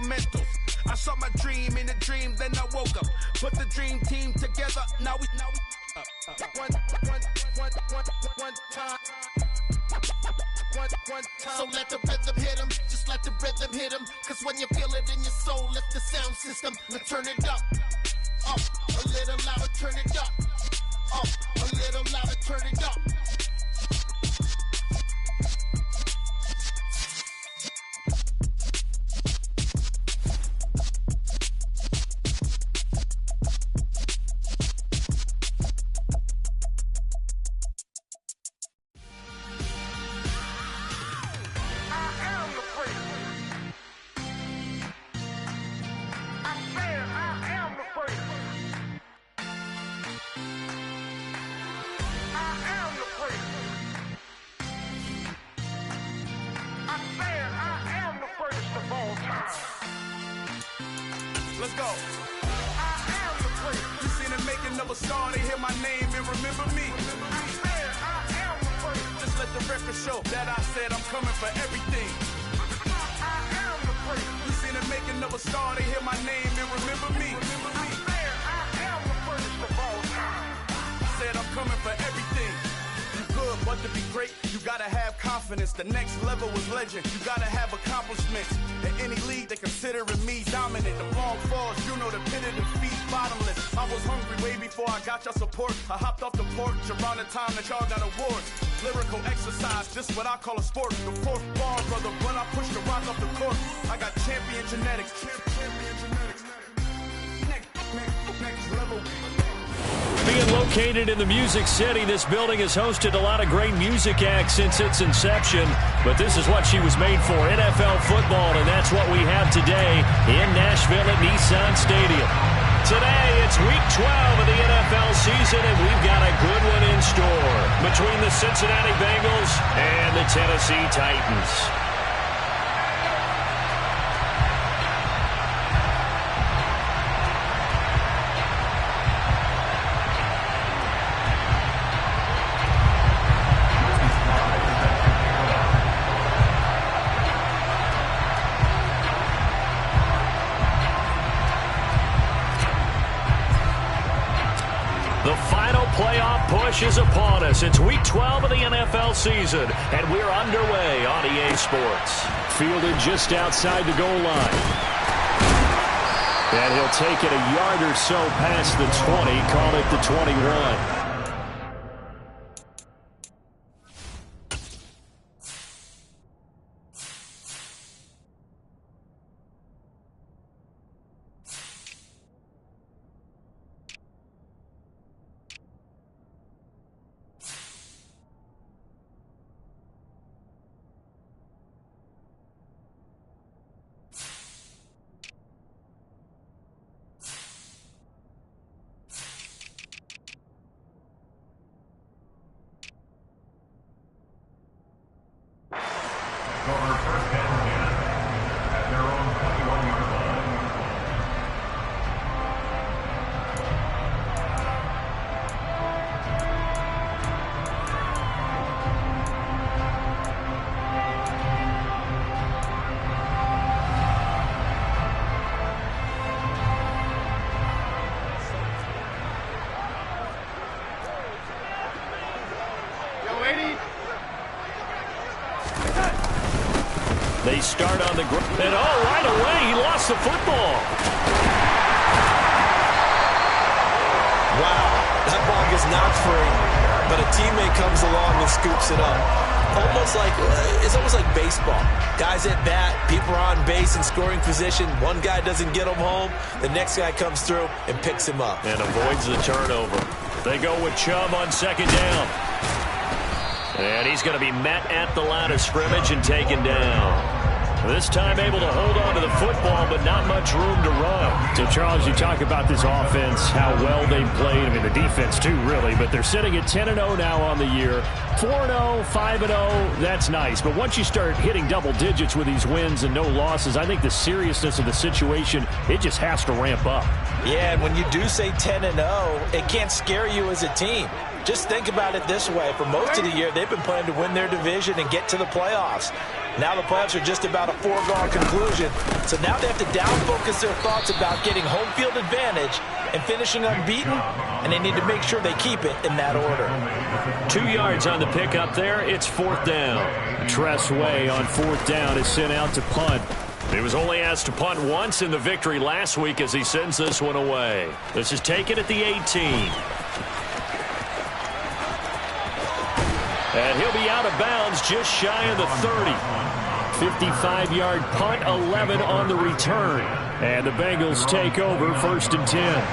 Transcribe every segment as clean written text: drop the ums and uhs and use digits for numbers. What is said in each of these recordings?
fundamentals. I saw my dream in a dream, then I woke up. Put the dream team together, now we one time. So let the rhythm hit him, just let the rhythm hit him. Cause when you feel it in your soul, lift the sound system. Now turn it up, a little louder, turn it up, a little louder, turn it up. Let's go. You seen the making of a star, they hear my name and remember me. Just let the record show that I said I'm coming for everything. You seen the making of a star, they hear my name and remember me. Said I'm coming for everything. You good, but to be great, you gotta have confidence. The next level is legend. You gotta have accomplishments. In any league, they considering me dominant. The long falls, you know the pit of defeat, bottomless. I was hungry way before I got your support. I hopped off the porch around the time that y'all got awards. Lyrical exercise, this what I call a sport. The fourth bar, brother, when I push the rock off the court. I got champion genetics. Champion genetics. Next level. Being located in the Music City, this building has hosted a lot of great music acts since its inception. But this is what she was made for, NFL football, and that's what we have today in Nashville at Nissan Stadium. Today, it's Week 12 of the NFL season, and we've got a good one in store between the Cincinnati Bengals and the Tennessee Titans. The final playoff push is upon us. It's Week 12 of the NFL season, and we're underway on EA Sports. Fielded just outside the goal line. And he'll take it a yard or so past the 20, call it the 21. They start on the ground, and right away, he lost the football. Wow, that ball gets knocked free, but a teammate comes along and scoops it up. It's almost like baseball. Guys at bat, people are on base in scoring position. One guy doesn't get him home, the next guy comes through and picks him up. And avoids the turnover. They go with Chubb on second down. And he's going to be met at the line of scrimmage and taken down. This time able to hold on to the football, but not much room to run. So, Charles, you talk about this offense, how well they've played. I mean, the defense, too, really. But they're sitting at 10-0 now on the year. 4-0, 5-0, that's nice. But once you start hitting double digits with these wins and no losses, I think the seriousness of the situation, it just has to ramp up. Yeah, and when you do say 10-0, it can't scare you as a team. Just think about it this way. For most of the year, they've been planning to win their division and get to the playoffs. Now the playoffs are just about a foregone conclusion. So now they have to down-focus their thoughts about getting home field advantage and finishing unbeaten, and they need to make sure they keep it in that order. 2 yards on the pickup there. It's 4th down. Tress Way on 4th down is sent out to punt. He was only asked to punt once in the victory last week as he sends this one away. This is taken at the 18. And he'll be out of bounds just shy of the 30. 55-yard punt, 11 on the return. And the Bengals take over 1st and 10.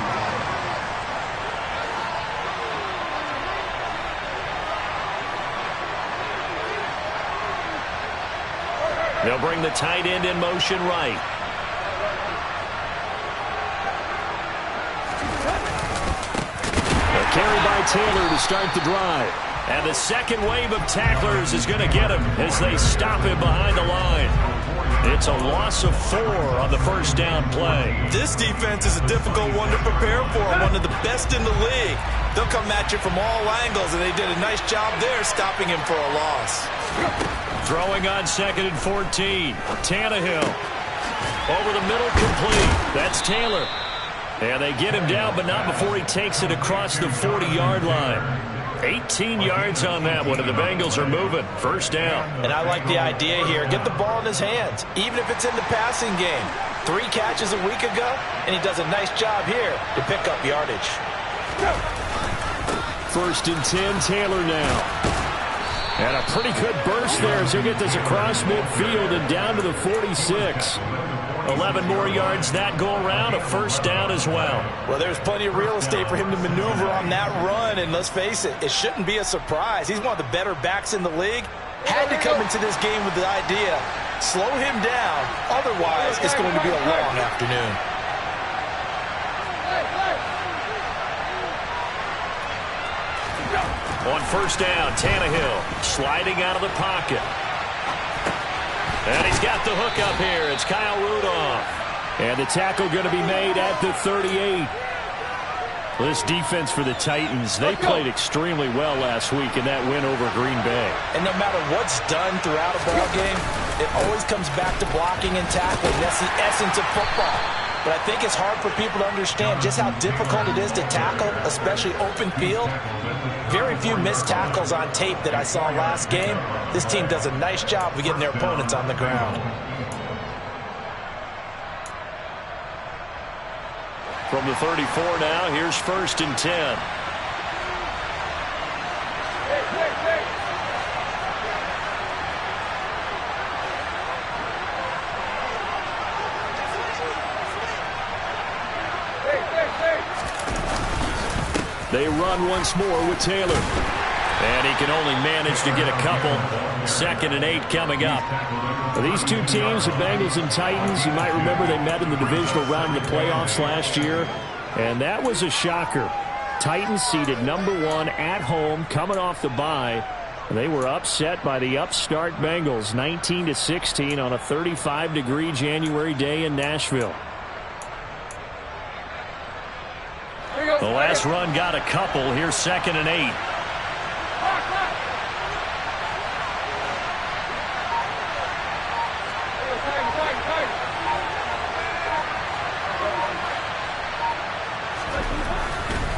They'll bring the tight end in motion right. A carry by Taylor to start the drive. And the second wave of tacklers is going to get him as they stop him behind the line. It's a loss of 4 on the 1st down play. This defense is a difficult one to prepare for, one of the best in the league. They'll come at you from all angles, and they did a nice job there stopping him for a loss. Throwing on 2nd and 14. Tannehill. Over the middle, complete. That's Taylor. And they get him down, but not before he takes it across the 40-yard line. 18 yards on that one, and the Bengals are moving. 1st down. And I like the idea here. Get the ball in his hands, even if it's in the passing game. 3 catches a week ago, and he does a nice job here to pick up yardage. 1st and 10, Taylor now. And a pretty good burst there as he'll get this across midfield and down to the 46. 11 more yards that go around, a 1st down as well. Well, there's plenty of real estate for him to maneuver on that run, and let's face it, it shouldn't be a surprise. He's one of the better backs in the league. Had to come into this game with the idea, slow him down, otherwise it's going to be a long afternoon. On 1st down, Tannehill sliding out of the pocket. And he's got the hook up here. It's Kyle Rudolph. And the tackle going to be made at the 38. This defense for the Titans, they played extremely well last week in that win over Green Bay. And no matter what's done throughout a ball game, it always comes back to blocking and tackling. That's the essence of football. But I think it's hard for people to understand just how difficult it is to tackle, especially open field. Very few missed tackles on tape that I saw last game. This team does a nice job of getting their opponents on the ground. From the 34 now, here's 1st and 10. They run once more with Taylor. And he can only manage to get a couple. 2nd and 8 coming up. These two teams, the Bengals and Titans, you might remember they met in the divisional round of the playoffs last year. And that was a shocker. Titans seeded #1 at home, coming off the bye. They were upset by the upstart Bengals, 19-16 on a 35-degree January day in Nashville. The last run got a couple. Here's 2nd and 8.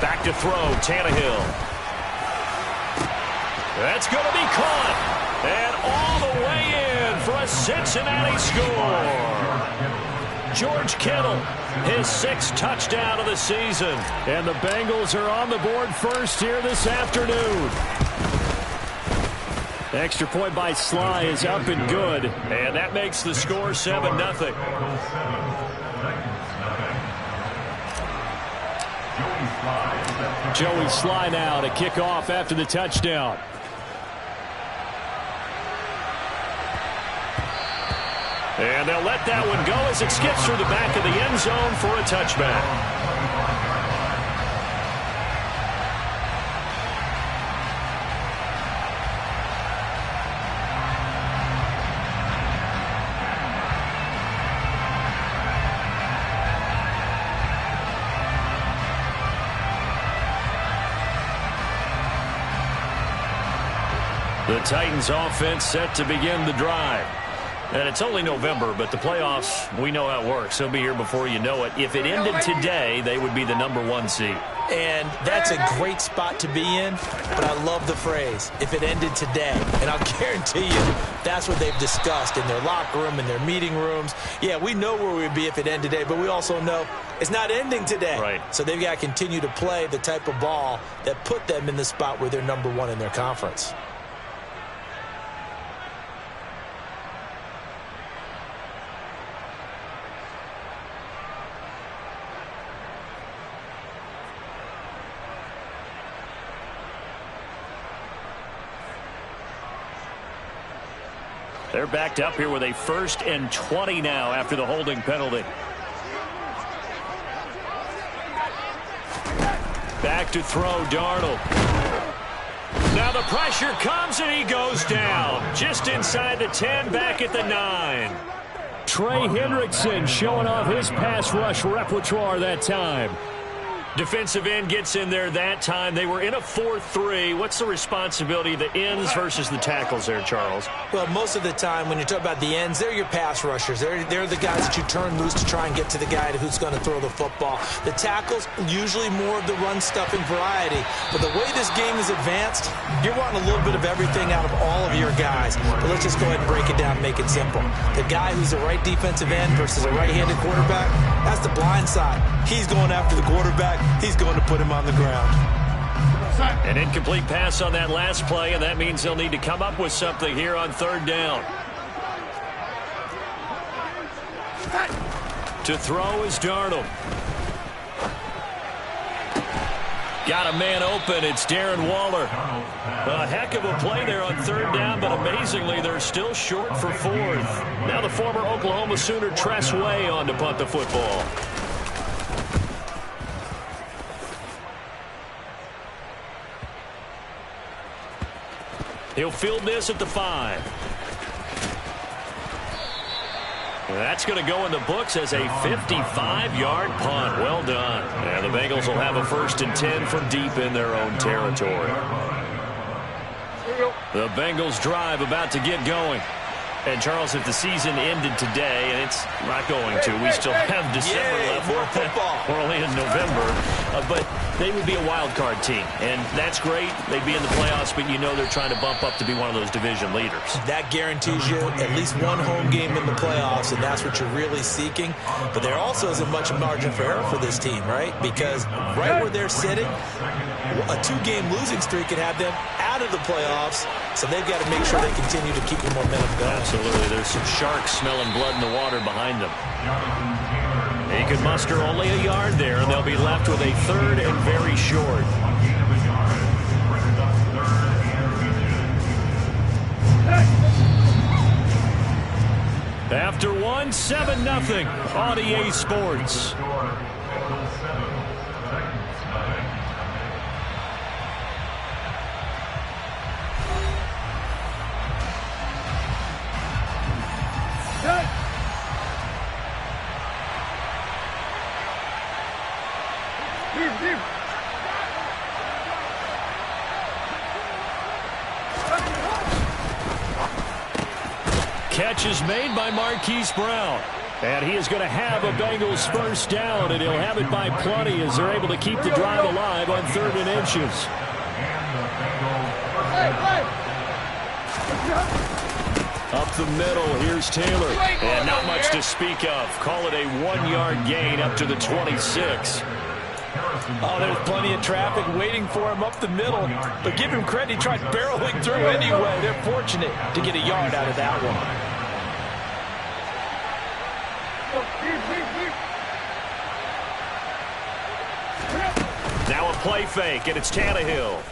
Back to throw, Tannehill. That's going to be caught. And all the way in for a Cincinnati score. George Kittle, his 6th touchdown of the season. And the Bengals are on the board first here this afternoon. The extra point by Sly is up and good. And that makes the score 7-0. Joey Sly now to kick off after the touchdown. And they'll let that one go as it skips through the back of the end zone for a touchback. The Titans offense set to begin the drive. And it's only November, but the playoffs, we know how it works. They'll be here before you know it. If it ended today, they would be the #1 seed. And that's a great spot to be in, but I love the phrase, if it ended today. And I'll guarantee you, that's what they've discussed in their locker room, in their meeting rooms. Yeah, we know where we'd be if it ended today, but we also know it's not ending today. Right. So they've got to continue to play the type of ball that put them in the spot where they're #1 in their conference. They're backed up here with a 1st and 20 now after the holding penalty. Back to throw, Darnold. Now the pressure comes and he goes down. Just inside the 10, back at the 9. Trey Hendrickson showing off his pass rush repertoire that time. Defensive end gets in there that time. They were in a 4-3. What's the responsibility of the ends versus the tackles there, Charles? Well, most of the time when you talk about the ends, they're your pass rushers. They're the guys that you turn loose to try and get to the guy who's going to throw the football. The tackles, usually more of the run-stuffing variety. But the way this game is advanced, you're wanting a little bit of everything out of all of your guys. But let's just go ahead and break it down and make it simple. The guy who's the right defensive end versus a right-handed quarterback, that's the blind side. He's going after the quarterback. He's going to put him on the ground. An incomplete pass on that last play, and that means they'll need to come up with something here on 3rd down. To throw is Darnold. Got a man open. It's Darren Waller. A heck of a play there on 3rd down, but amazingly, they're still short for 4th. Now the former Oklahoma Sooner Tress Way on to punt the football. He'll field this at the 5. That's going to go in the books as a 55-yard punt. Well done. And the Bengals will have a 1st and 10 from deep in their own territory. The Bengals drive about to get going. And, Charles, if the season ended today, and it's not going to, we still have December left. More football. We're only in November. But they would be a wild card team. And that's great. They'd be in the playoffs, but you know they're trying to bump up to be one of those division leaders. That guarantees you at least one home game in the playoffs, and that's what you're really seeking. But there also isn't much margin for error for this team, right? Because right where they're sitting, a 2-game losing streak could have them out of the playoffs. So they've got to make sure they continue to keep the momentum going. Absolutely. There's some sharks smelling blood in the water behind them. He could muster only a yard there, and they'll be left with a 3rd and very short. After 1, 7-0 on EA Sports. Catch is made by Marquise Brown. And he is going to have a Bengals 1st down, and he'll have it by plenty as they're able to keep the drive alive on 3rd and inches. Up the middle, here's Taylor. And not much to speak of. Call it a 1-yard gain up to the 26. Oh, there's plenty of traffic waiting for him up the middle. But give him credit, he tried barreling through anyway. They're fortunate to get a yard out of that one. Now a play fake, and it's Tannehill.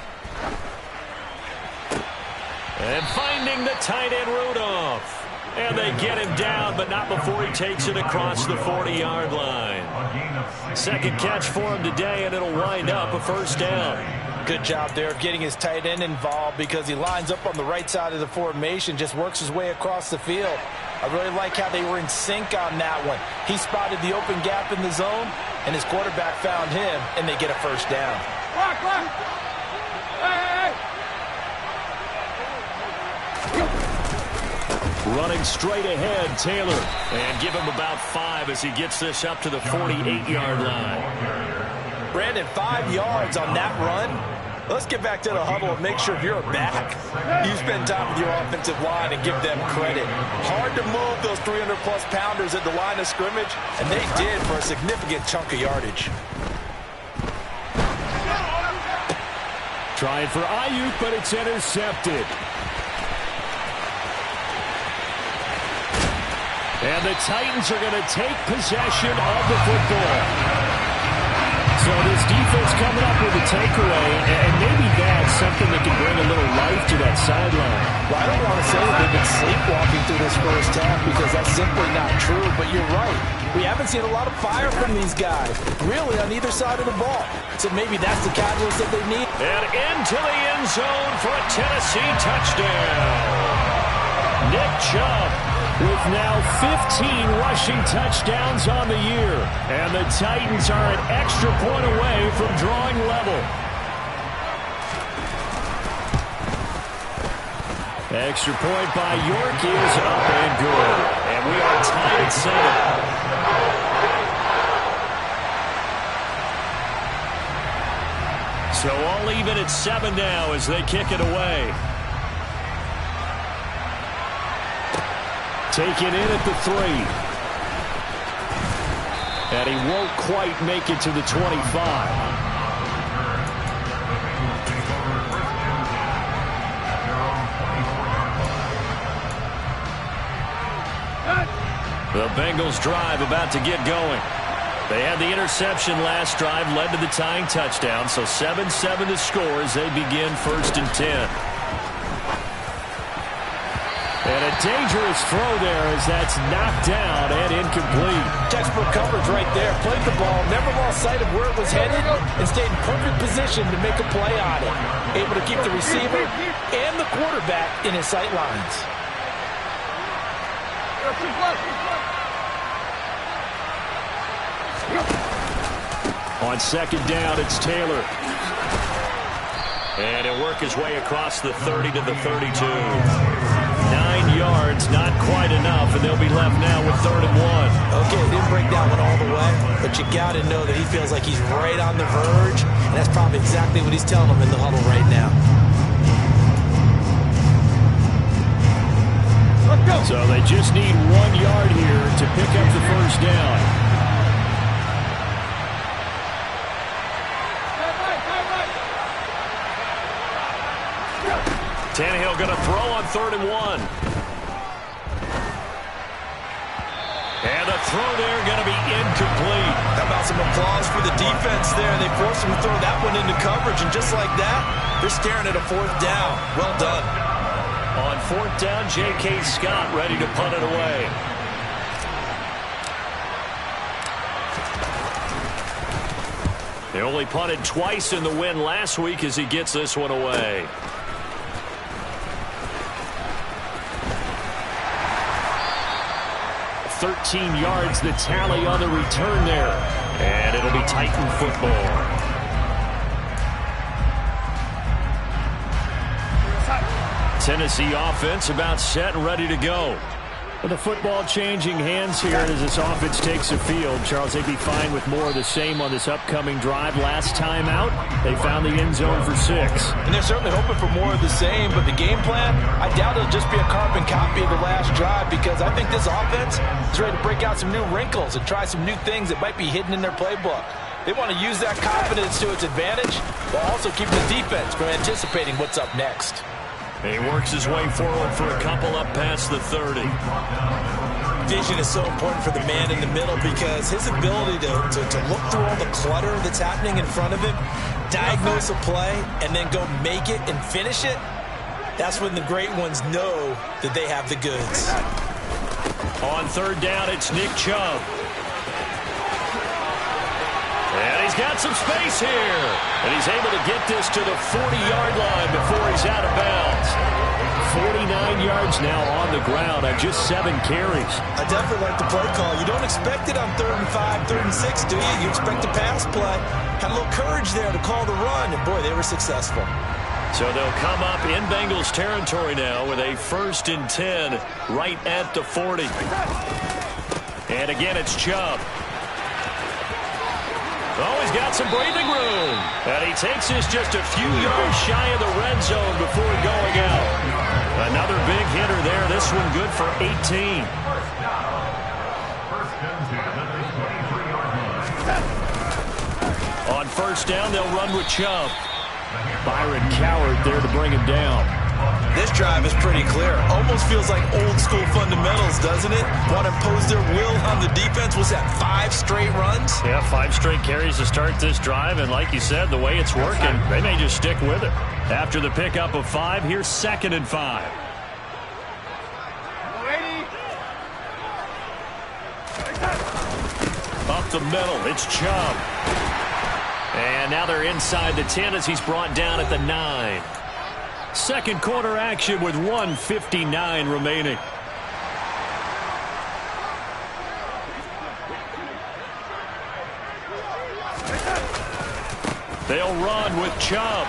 And finding the tight end Rudolph. And they get him down, but not before he takes it across the 40-yard line. 2nd catch for him today, and it'll wind up a 1st down. Good job there of getting his tight end involved because he lines up on the right side of the formation, just works his way across the field. I really like how they were in sync on that one. He spotted the open gap in the zone, and his quarterback found him, and they get a 1st down. Running straight ahead, Taylor. And give him about 5 as he gets this up to the 48-yard line. Brandon, 5 yards on that run. Let's get back to the huddle and make sure if you're a back, you spend time with your offensive line and give them credit. Hard to move those 300-plus pounders at the line of scrimmage, and they did for a significant chunk of yardage. Trying for Ayuk, but it's intercepted. And the Titans are going to take possession of the football. So this defense coming up with a takeaway, and maybe that's something that can bring a little life to that sideline. Well, I don't want to say that they've been sleepwalking through this first half because that's simply not true, but you're right. We haven't seen a lot of fire from these guys, really on either side of the ball. So maybe that's the catalyst that they need. And into the end zone for a Tennessee touchdown. Nick Chubb with now 15 rushing touchdowns on the year. And the Titans are an extra point away from drawing level. Extra point by York is up and good. And we are tied at 7. So all even at 7 now as they kick it away. Taken in at the 3. And he won't quite make it to the 25. The Bengals drive about to get going. They had the interception last drive, led to the tying touchdown, so 7-7 to score as they begin 1st and 10. And a dangerous throw there as that's knocked down and incomplete. Textbook coverage right there. Played the ball, never lost sight of where it was headed, and stayed in perfect position to make a play on it. Able to keep the receiver and the quarterback in his sight lines. On 2nd down, it's Taylor. And he'll work his way across the 30 to the 32. 9 yards, not quite enough, and they'll be left now with 3rd and 1. Okay, didn't break that one all the way, but you got to know that he feels like he's right on the verge, and that's probably exactly what he's telling them in the huddle right now. Let's go. So they just need 1 yard here to pick up the 1st down. Tannehill going to throw on 3rd and 1. And the throw there going to be incomplete. How about some applause for the defense there? They forced him to throw that one into coverage, and just like that, they're staring at a 4th down. Well done. On 4th down, J.K. Scott ready to punt it away. They only punted twice in the win last week as he gets this one away. 13 yards the tally on the return there. And it'll be Titan football. Tennessee offense about set and ready to go. With the football changing hands here as this offense takes the field. Charles, they'd be fine with more of the same on this upcoming drive. Last time out, they found the end zone for 6. And they're certainly hoping for more of the same, but the game plan, I doubt it'll just be a carbon copy of the last drive, because I think this offense is ready to break out some new wrinkles and try some new things that might be hidden in their playbook. They want to use that confidence to its advantage while also keeping the defense from anticipating what's up next. He works his way forward for a couple up past the 30. Vision is so important for the man in the middle, because his ability to look through all the clutter that's happening in front of him, diagnose a play, and then go make it and finish it, that's when the great ones know that they have the goods. On 3rd down, it's Nick Chubb. And he's got some space here. And he's able to get this to the 40-yard line before he's out of bounds. 49 yards now on the ground on just 7 carries. I definitely like the play call. You don't expect it on 3rd and 5, 3rd and 6, do you? You expect a pass play. Had a little courage there to call the run, and boy, they were successful. So they'll come up in Bengals territory now with a 1st and 10 right at the 40. And again, it's Chubb. Oh, he's got some breathing room. And he takes this just a few yards shy of the red zone before going out. Another big hitter there. This one good for 18. On 1st down, they'll run with Chubb. Byron Coward there to bring him down. This drive is pretty clear. Almost feels like old school fundamentals, doesn't it? Want to impose their will on the defense. Was that 5 straight runs? Yeah, 5 straight carries to start this drive. And like you said, the way it's working, they may just stick with it. After the pickup of 5, here's 2nd and 5. Up the middle, it's Chubb. And now they're inside the 10 as he's brought down at the 9. Second quarter action with 1:59 remaining. They'll run with Chubb.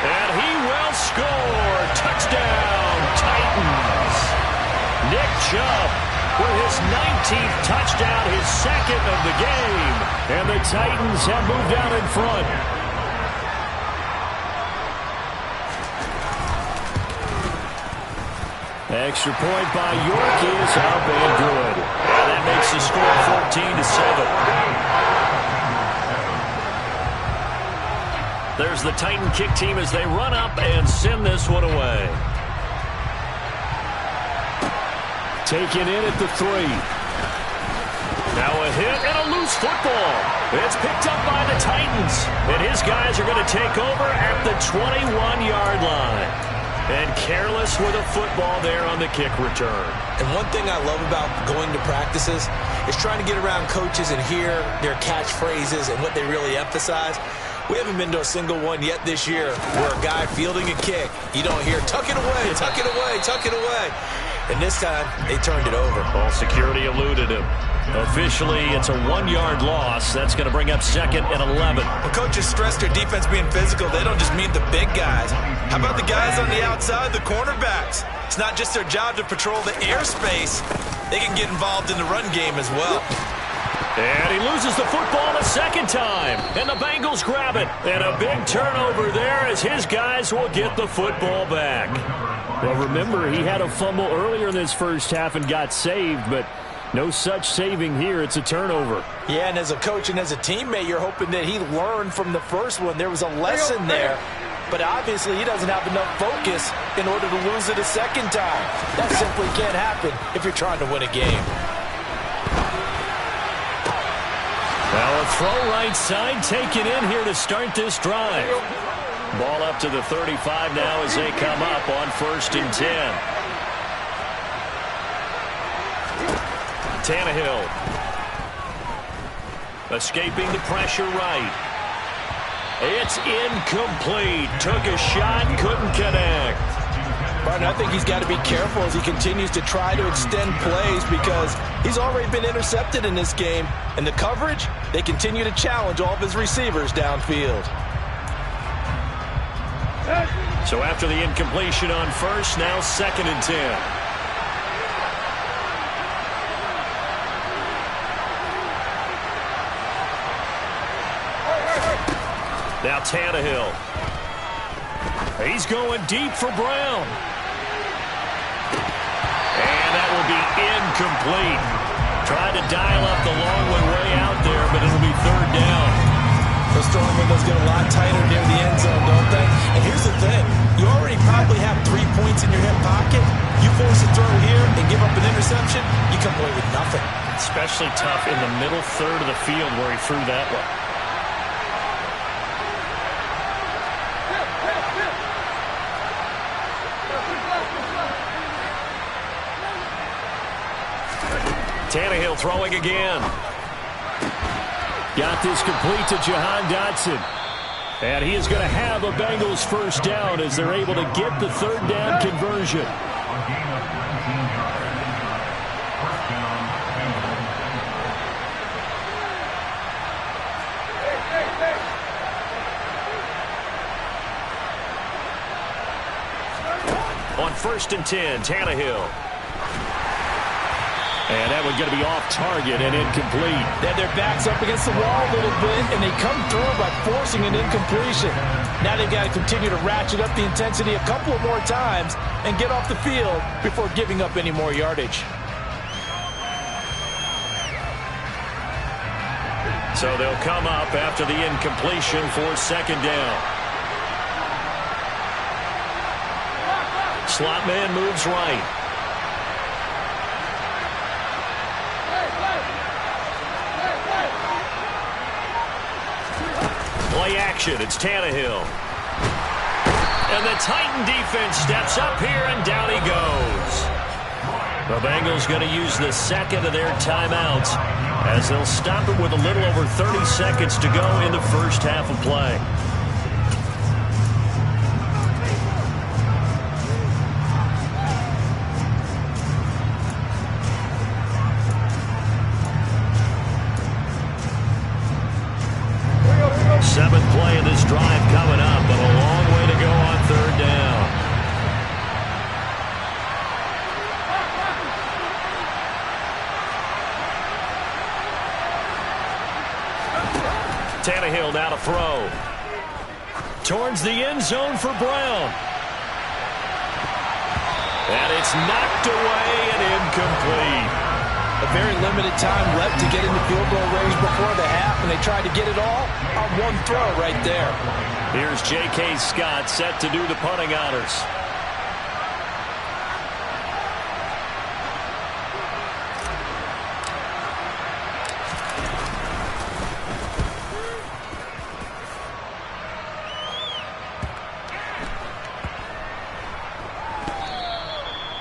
And he will score. Touchdown, Titans. Nick Chubb with his 19th touchdown, his 2nd of the game. And the Titans have moved out in front. Extra point by York is up and good. And that makes the score 14-7. There's the Titan kick team as they run up and send this one away. Taken in at the 3. Now a hit and a loose football. It's picked up by the Titans. And his guys are going to take over at the 21-yard line. And careless with a football there on the kick return. And one thing I love about going to practices is trying to get around coaches and hear their catchphrases and what they really emphasize. We haven't been to a single one yet this year where a guy fielding a kick, you don't hear, tuck it away, tuck it away, tuck it away. And this time, they turned it over. Ball security eluded him. Officially, it's a 1-yard loss. That's going to bring up 2nd and 11. When coaches stress their defense being physical, they don't just mean the big guys. How about the guys on the outside, the cornerbacks? It's not just their job to patrol the airspace. They can get involved in the run game as well. And he loses the football a 2nd time. And the Bengals grab it. And a big turnover there as his guys will get the football back. Well, remember, he had a fumble earlier in this first half and got saved, but no such saving here. It's a turnover. Yeah, and as a coach and as a teammate, you're hoping that he learned from the first one. There was a lesson there, but obviously he doesn't have enough focus in order to lose it a 2nd time. That simply can't happen if you're trying to win a game. Well, a throw right side taken in here to start this drive. Ball up to the 35 now as they come up on 1st and 10. Tannehill. Escaping the pressure right. It's incomplete. Took a shot, couldn't connect. Martin, I think he's got to be careful as he continues to try to extend plays because he's already been intercepted in this game. And the coverage, they continue to challenge all of his receivers downfield. So after the incompletion on 1st, now 2nd and 10. Now Tannehill. He's going deep for Brown. And that will be incomplete. Tried to dial up the long one way out there, but it'll be 3rd down. Those throwing windows get a lot tighter near the end zone, don't they? And here's the thing. You already probably have 3 points in your hip pocket. You force a throw here and give up an interception, you come away with nothing. Especially tough in the middle 3rd of the field where he threw that one. Tannehill throwing again. Got this complete to Jahan Dotson. And he is going to have a Bengals 1st down as they're able to get the 3rd down conversion. on 1st and 10. Tannehill. And that one's going to be off target and incomplete. They had their backs up against the wall a little bit, and they come through by forcing an incompletion. Now they've got to continue to ratchet up the intensity a couple of more times and get off the field before giving up any more yardage. So they'll come up after the incompletion for 2nd down. Slot man moves right. Play action. It's Tannehill. And the Titan defense steps up here, and down he goes. The Bengals going to use the 2nd of their timeouts as they'll stop it with a little over 30 seconds to go in the first half of play. Seventh play of this drive coming up, but a long way to go on 3rd down. Tannehill now to throw. Towards the end zone for Brown. And it's knocked away and incomplete. A very limited time left to get into field goal range before the half, and they tried to get it all on one throw right there. Here's J.K. Scott set to do the punting honors.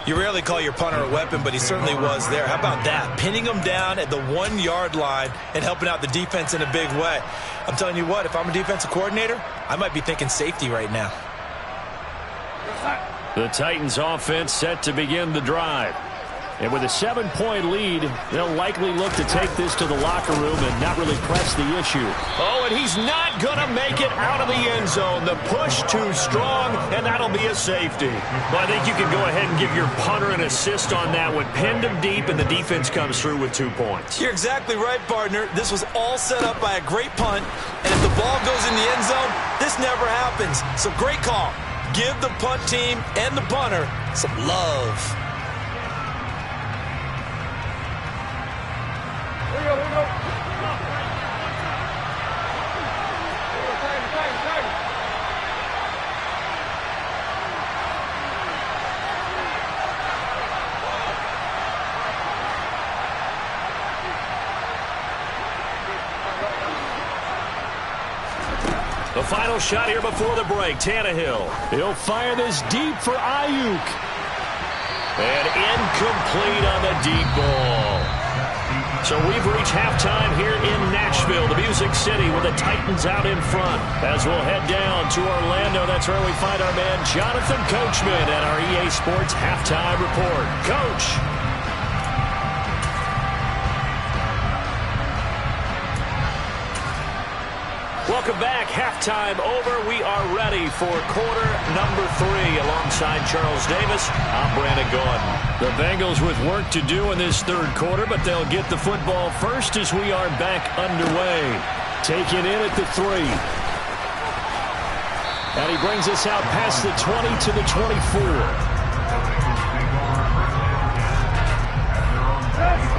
You rarely call your punter a weapon, but he certainly was there. How about that? Pinning him down at the 1-yard line and helping out the defense in a big way. I'm telling you what, if I'm a defensive coordinator, I might be thinking safety right now. The Titans offense set to begin the drive. And with a 7-point lead, they'll likely look to take this to the locker room and not really press the issue. Oh, and he's not going to make it out of the end zone. The push too strong, and that'll be a safety. Well, I think you can go ahead and give your punter an assist on that one. Pinned him deep, and the defense comes through with 2 points. You're exactly right, partner. This was all set up by a great punt, and if the ball goes in the end zone, this never happens. So great call. Give the punt team and the punter some love. The final shot here before the break. Tannehill. He'll fire this deep for Ayuk. And incomplete on the deep ball. So we've reached halftime here in Nashville, the Music City, with the Titans out in front. As we'll head down to Orlando, that's where we find our man Jonathan Coachman at our EA Sports Halftime Report. Coach. Welcome back. Halftime over. We are ready for quarter number 3. Alongside Charles Davis, I'm Brandon Gordon. The Bengals with work to do in this 3rd quarter, but they'll get the football first as we are back underway. Taken in at the 3. And he brings us out past the 20 to the 24.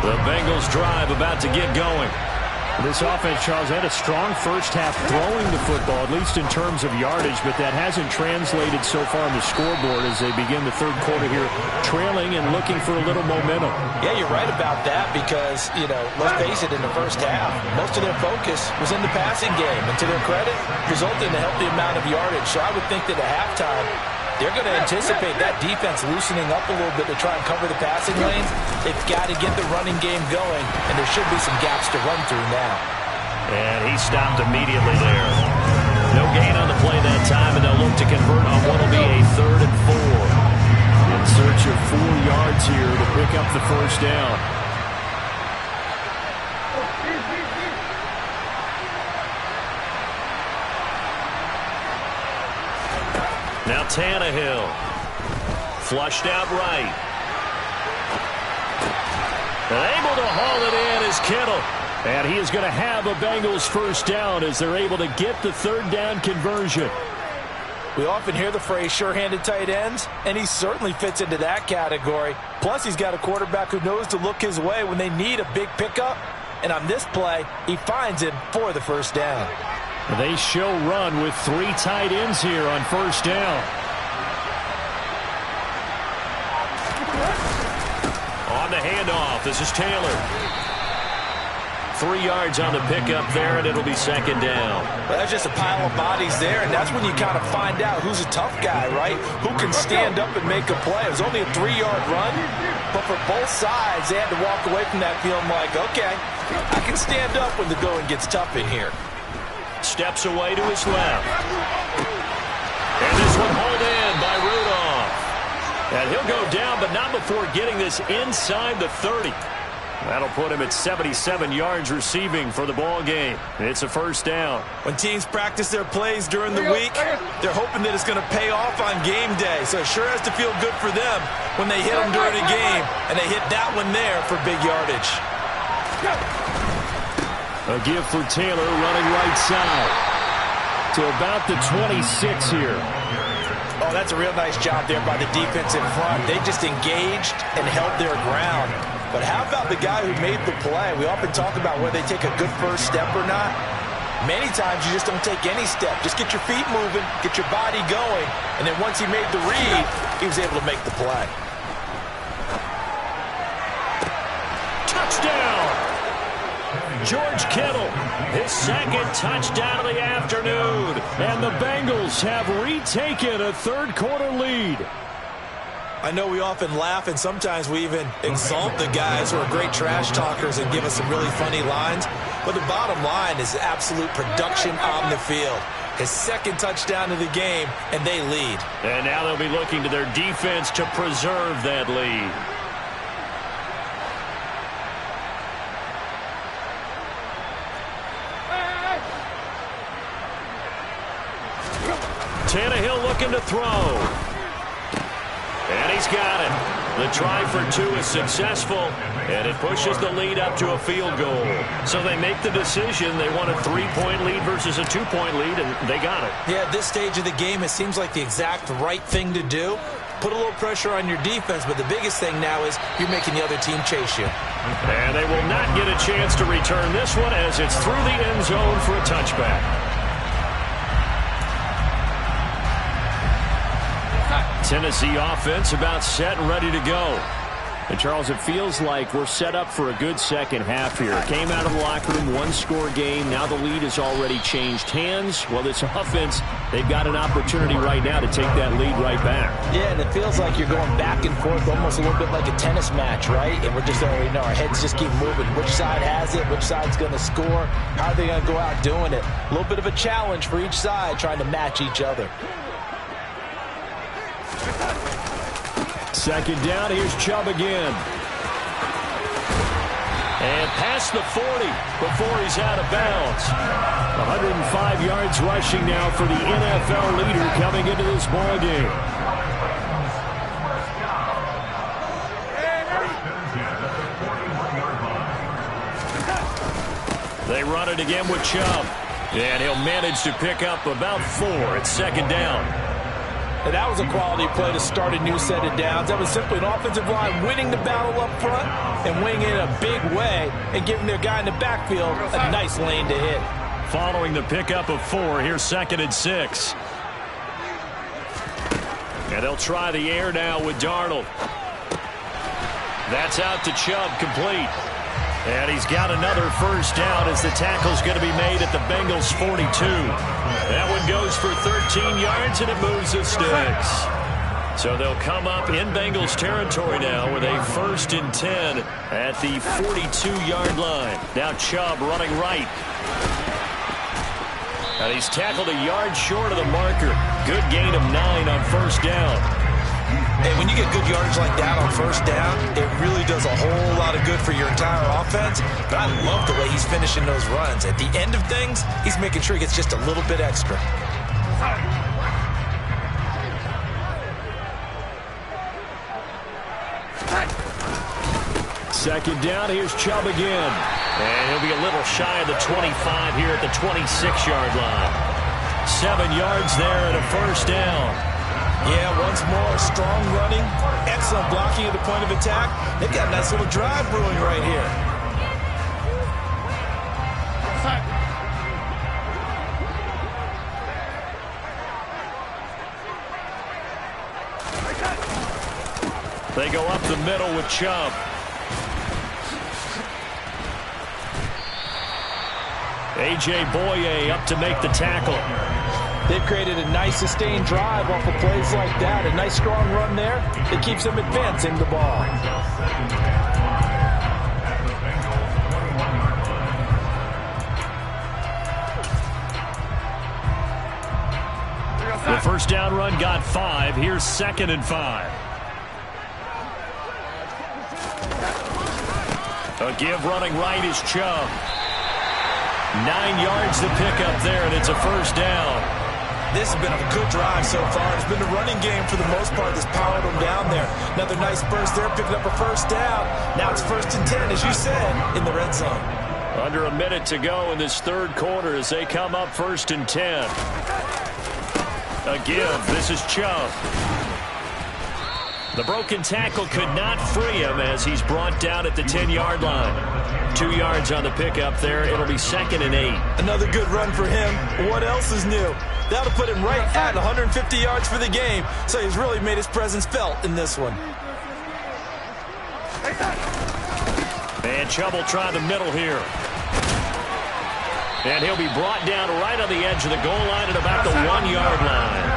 The Bengals drive about to get going. This offense, Charles, had a strong first half throwing the football, at least in terms of yardage, but that hasn't translated so far on the scoreboard as they begin the 3rd quarter here, trailing and looking for a little momentum. Yeah, you're right about that because, let's face it, in the first half, most of their focus was in the passing game, and to their credit, resulted in a healthy amount of yardage. So I would think that at halftime, they're going to anticipate that defense loosening up a little bit to try and cover the passing lanes. They've got to get the running game going, and there should be some gaps to run through now. And he stopped immediately there. No gain on the play that time, and they'll look to convert on what will be a 3rd and 4. In search of 4 yards here to pick up the first down. Now Tannehill Flushed out right. And able to haul it in is Kittle. And he is going to have a Bengals first down as they're able to get the third down conversion. We often hear the phrase sure-handed tight ends, and he certainly fits into that category. Plus, he's got a quarterback who knows to look his way when they need a big pickup. And on this play, he finds him for the first down. They show run with 3 tight ends here on first down. On the handoff, this is Taylor. 3 yards on the pickup there, and it'll be second down. Well, that's just a pile of bodies there, and that's when you kind of find out who's a tough guy, right? Who can stand up and make a play. It was only a 3-yard run, but for both sides, they had to walk away from that feeling like, okay, I can stand up when the going gets tough in here. Steps away to his left. And this one hauled in by Rudolph. And he'll go down, but not before getting this inside the 30. That'll put him at 77 yards receiving for the ball game. It's a first down. When teams practice their plays during the week, they're hoping that it's going to pay off on game day. So it sure has to feel good for them when they hit them during a game, and they hit that one there for big yardage. A give for Taylor running right side to about the 26 here. Oh, that's a real nice job there by the defense in front. They just engaged and held their ground. But how about the guy who made the play? We often talk about whether they take a good first step or not. Many times you just don't take any step. Just get your feet moving, get your body going, and then once he made the read, he was able to make the play. Touchdown! George Kittle, his second touchdown of the afternoon. And the Bengals have retaken a third-quarter lead. I know we often laugh, and sometimes we even exalt the guys who are great trash talkers and give us some really funny lines. But the bottom line is absolute production on the field. His second touchdown of the game, and they lead. And now they'll be looking to their defense to preserve that lead. Tannehill looking to throw. And he's got it. The try for 2 is successful, and it pushes the lead up to a field goal. So they make the decision. They want a 3-point lead versus a 2-point lead, and they got it. Yeah, at this stage of the game, it seems like the exact right thing to do. Put a little pressure on your defense, but the biggest thing now is you're making the other team chase you. And they will not get a chance to return this one as it's through the end zone for a touchback. Tennessee offense about set and ready to go. And, Charles, it feels like we're set up for a good second half here. Came out of the locker room, one-score game. Now the lead has already changed hands. Well, this offense, they've got an opportunity right now to take that lead right back. Yeah, and it feels like you're going back and forth almost a little bit like a tennis match, right? And we're just already know our heads just keep moving. Which side has it? Which side's going to score? How are they going to go out doing it? A little bit of a challenge for each side trying to match each other. Second down, here's Chubb again. And past the 40 before he's out of bounds. 105 yards rushing now for the NFL leader coming into this ball game. They run it again with Chubb. And he'll manage to pick up about 4 at second down. And that was a quality play to start a new set of downs. That was simply an offensive line winning the battle up front and winning it in a big way and giving their guy in the backfield a nice lane to hit. Following the pickup of 4, here's 2nd and 6. And they'll try the air now with Darnold. That's out to Chubb, complete. And he's got another first down as the tackle's going to be made at the Bengals' 42. That one goes for 13 yards, and it moves the sticks. So they'll come up in Bengals territory now with a 1st and 10 at the 42-yard line. Now Chubb running right. And he's tackled a yard short of the marker. Good gain of 9 on first down. Hey, when you get good yardage like that on first down, it really does a whole lot of good for your entire offense. But I love the way he's finishing those runs. At the end of things, he's making sure he gets just a little bit extra. second down. Here's Chubb again. And he'll be a little shy of the 25 here at the 26-yard line. 7 yards there and a first down. Yeah, once more, strong running, excellent blocking at the point of attack. They've got a nice little drive brewing right here. They go up the middle with Chubb. A.J. Boye up to make the tackle. They've created a nice sustained drive off of plays like that. A nice strong run there that keeps them advancing the ball. The first down run got 5. Here's 2nd and 5. A give running right is Chubb. 9 yards to pick up there, and it's a first down. This has been a good drive so far. It's been the running game for the most part that's powered them down there. Another nice burst there, picking up a first down. Now it's 1st and 10, as you said, in the red zone. Under a minute to go in this third quarter as they come up 1st and 10. A give. This is Chubb. The broken tackle could not free him as he's brought down at the 10-yard line. 2 yards on the pickup there. It'll be 2nd and 8. Another good run for him. What else is new? That'll put him right at 150 yards for the game. So he's really made his presence felt in this one. And Chubb will try the middle here. And he'll be brought down right on the edge of the goal line at about the 1-yard line.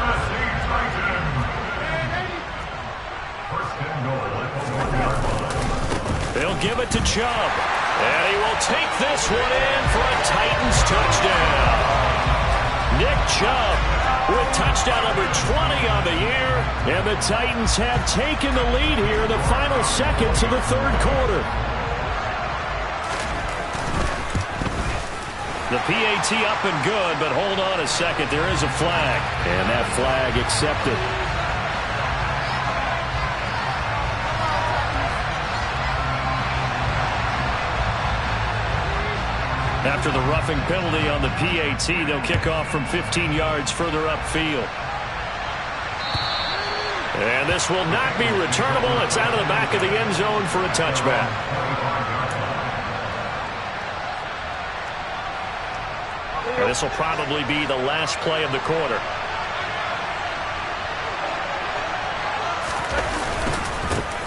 They'll give it to Chubb. And he will take this one in for a Titans touchdown. Nick Chubb with touchdown number 20 on the year. And the Titans have taken the lead here in the final seconds of the third quarter. The PAT up and good, but hold on a second. There is a flag. And that flag accepted. After the roughing penalty on the PAT, they'll kick off from 15 yards further upfield. And this will not be returnable. It's out of the back of the end zone for a touchback. And this will probably be the last play of the quarter.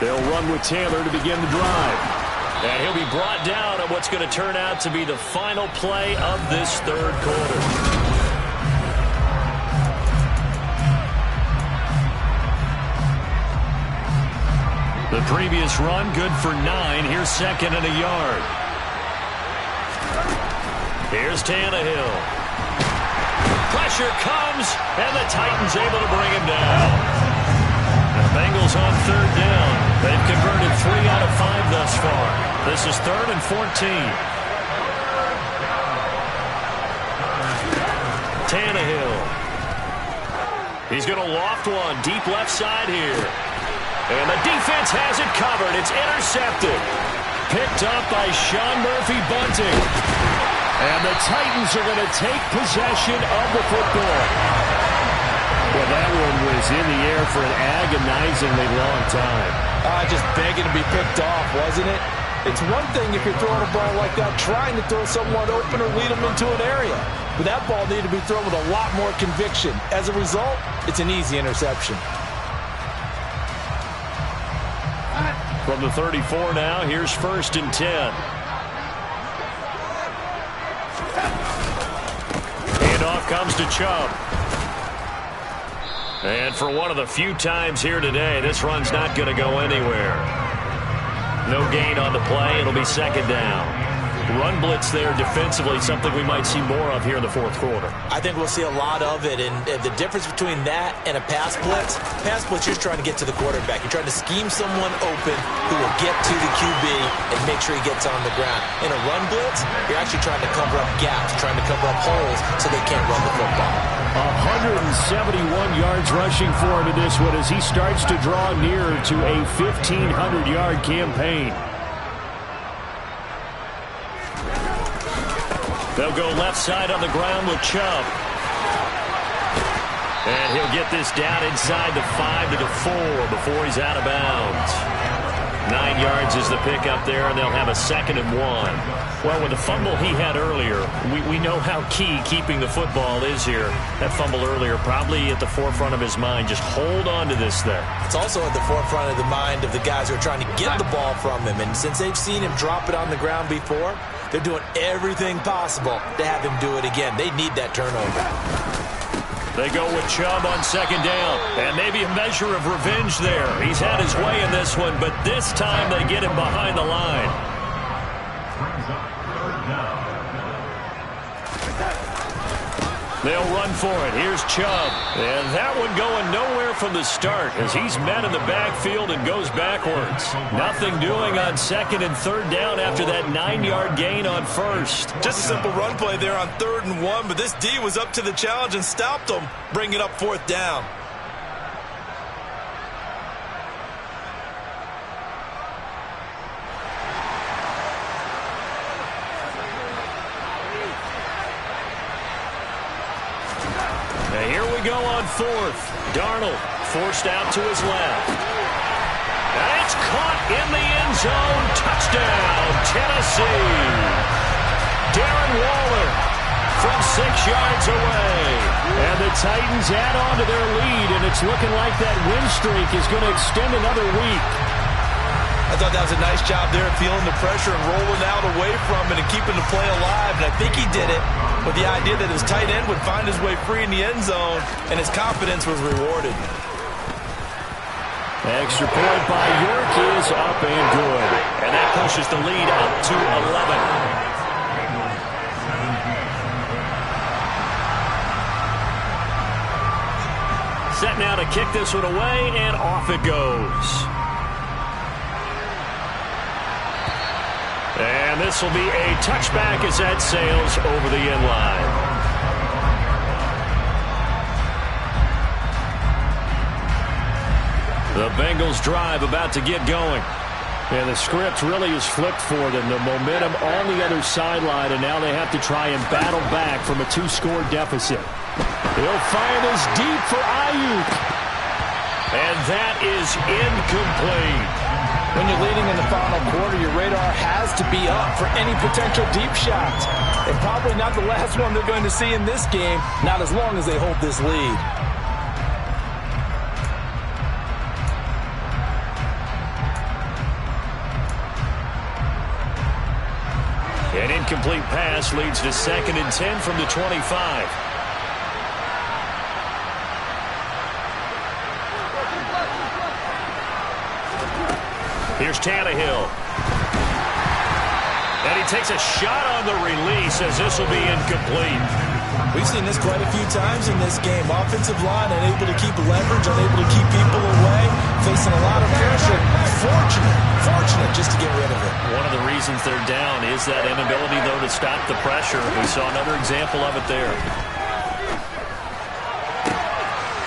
They'll run with Taylor to begin the drive. And he'll be brought down on what's going to turn out to be the final play of this third quarter. The previous run, good for 9. Here's 2nd and a yard. Here's Tannehill. Pressure comes, and the Titans able to bring him down. The Bengals on 3rd down. They've converted 3 out of 5 thus far. This is 3rd and 14. Tannehill. He's going to loft one deep left side here. And the defense has it covered. It's intercepted. Picked up by Sean Murphy-Bunting. And the Titans are going to take possession of the football. Well, that one was in the air for an agonizingly long time. Just begging to be picked off, wasn't it? It's one thing if you're throwing a ball like that, trying to throw someone open or lead them into an area. But that ball needed to be thrown with a lot more conviction. As a result, it's an easy interception. From the 34 now, here's 1st and 10. Handoff comes to Chubb. And for one of the few times here today, this run's not going to go anywhere. No gain on the play. It'll be 2nd down. Run blitz there defensively, something we might see more of here in the fourth quarter. I think we'll see a lot of it, and the difference between that and a pass blitz, you're just trying to get to the quarterback. You're trying to scheme someone open who will get to the QB and make sure he gets on the ground. In a run blitz, you're actually trying to cover up gaps, trying to cover up holes so they can't run the football. 171 yards rushing for him in this one as he starts to draw near to a 1,500-yard campaign. They'll go left side on the ground with Chubb. And he'll get this down inside the 5 to the 4 before he's out of bounds. 9 yards is the pickup there, and they'll have a 2nd and 1. Well, with the fumble he had earlier, we know how key keeping the football is here. That fumble earlier probably at the forefront of his mind. Just hold on to this thing. It's also at the forefront of the mind of the guys who are trying to get the ball from him. And since they've seen him drop it on the ground before, they're doing everything possible to have him do it again. They need that turnover. They go with Chubb on 2nd down. And maybe a measure of revenge there. He's had his way in this one, but this time they get him behind the line. They'll run for it. Here's Chubb. And that one going nowhere from the start as he's met in the backfield and goes backwards. Nothing doing on 2nd and 3rd down after that 9-yard gain on 1st. Just a simple run play there on 3rd and 1, but this D was up to the challenge and stopped him, bringing up 4th down. Here we go on 4th. Darnold forced out to his left. And it's caught in the end zone. Touchdown, Tennessee. Darren Waller from 6 yards away. And the Titans add on to their lead, and it's looking like that win streak is going to extend another week. I thought that was a nice job there, feeling the pressure and rolling out away from it and keeping the play alive. And I think he did it with the idea that his tight end would find his way free in the end zone, and his confidence was rewarded. Extra point by York is up and good. And that pushes the lead up to 11. Set now to kick this one away, and off it goes. And this will be a touchback as that sails over the end line. The Bengals drive about to get going. And the script really is flipped for them. The momentum on the other sideline, and now they have to try and battle back from a 2-score deficit. He'll fire this deep for Ayuk. And that is incomplete. When you're leading in the final quarter, your radar has to be up for any potential deep shots. And probably not the last one they're going to see in this game, not as long as they hold this lead. An incomplete pass leads to 2nd and 10 from the 25. Here's Tannehill. And he takes a shot on the release as this will be incomplete. We've seen this quite a few times in this game. Offensive line unable to keep leverage, unable to keep people away, facing a lot of pressure. Fortunate just to get rid of it. One of the reasons they're down is that inability, though, to stop the pressure. We saw another example of it there.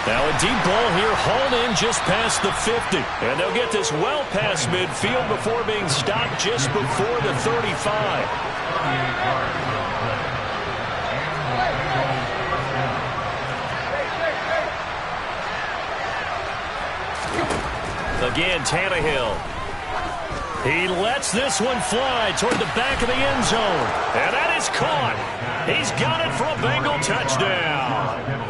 Now a deep ball here, hauled in just past the 50. And they'll get this well past midfield before being stopped just before the 35. Again, Tannehill. He lets this one fly toward the back of the end zone. And that is caught. He's got it for a Bengal touchdown.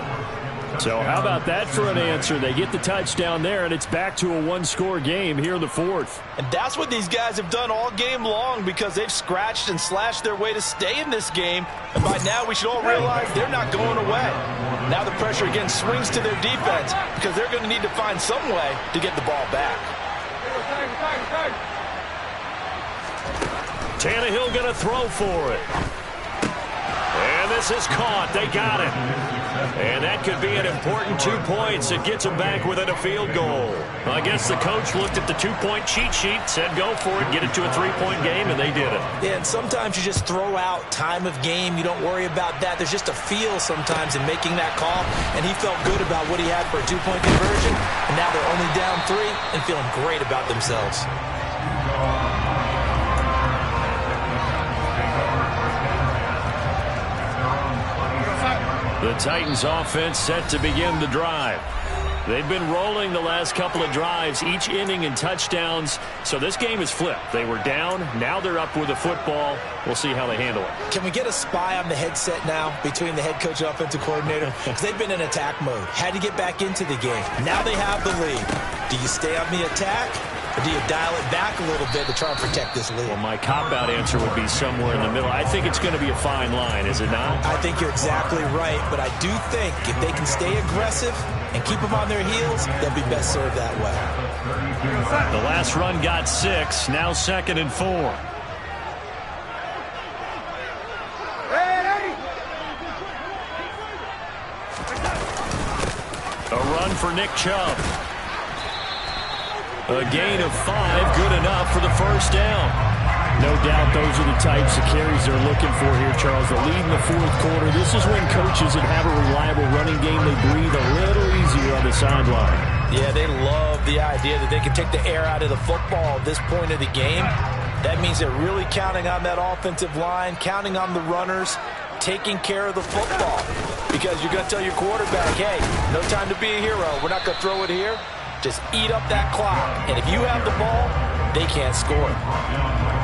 So how about that for an answer? They get the touchdown there, and it's back to a 1-score game here in the 4th. And that's what these guys have done all game long, because they've scratched and slashed their way to stay in this game. And by now we should all realize they're not going away. Now the pressure again swings to their defense, because they're going to need to find some way to get the ball back. Tannehill going to throw for it. And this is caught. They got it. And that could be an important 2 points. It gets them back within a field goal. I guess the coach looked at the 2-point cheat sheet, said go for it, get it to a 3-point game, and they did it. Yeah, and sometimes you just throw out time of game. You don't worry about that. There's just a feel sometimes in making that call, and he felt good about what he had for a 2-point conversion, and now they're only down 3 and feeling great about themselves. The Titans offense set to begin the drive. They've been rolling the last couple of drives, each inning in touchdowns. So this game is flipped. They were down. Now they're up with the football. We'll see how they handle it. Can we get a spy on the headset now between the head coach and offensive coordinator? Because they've been in attack mode. Had to get back into the game. Now they have the lead. Do you stay on the attack? Or do you dial it back a little bit to try and protect this lead? Well, my cop-out answer would be somewhere in the middle. I think it's going to be a fine line, is it not? I think you're exactly right, but I do think if they can stay aggressive and keep them on their heels, they'll be best served that way. The last run got 6, now 2nd and 4. A run for Nick Chubb. A gain of 5, good enough for the first down. No doubt those are the types of carries they're looking for here, Charles. The lead in the fourth quarter. This is when coaches that have a reliable running game, they breathe a little easier on the sideline. Yeah, they love the idea that they can take the air out of the football at this point of the game. That means they're really counting on that offensive line, counting on the runners, taking care of the football. Because you're going to tell your quarterback, hey, no time to be a hero. We're not going to throw it here. Just eat up that clock. And if you have the ball, they can't score.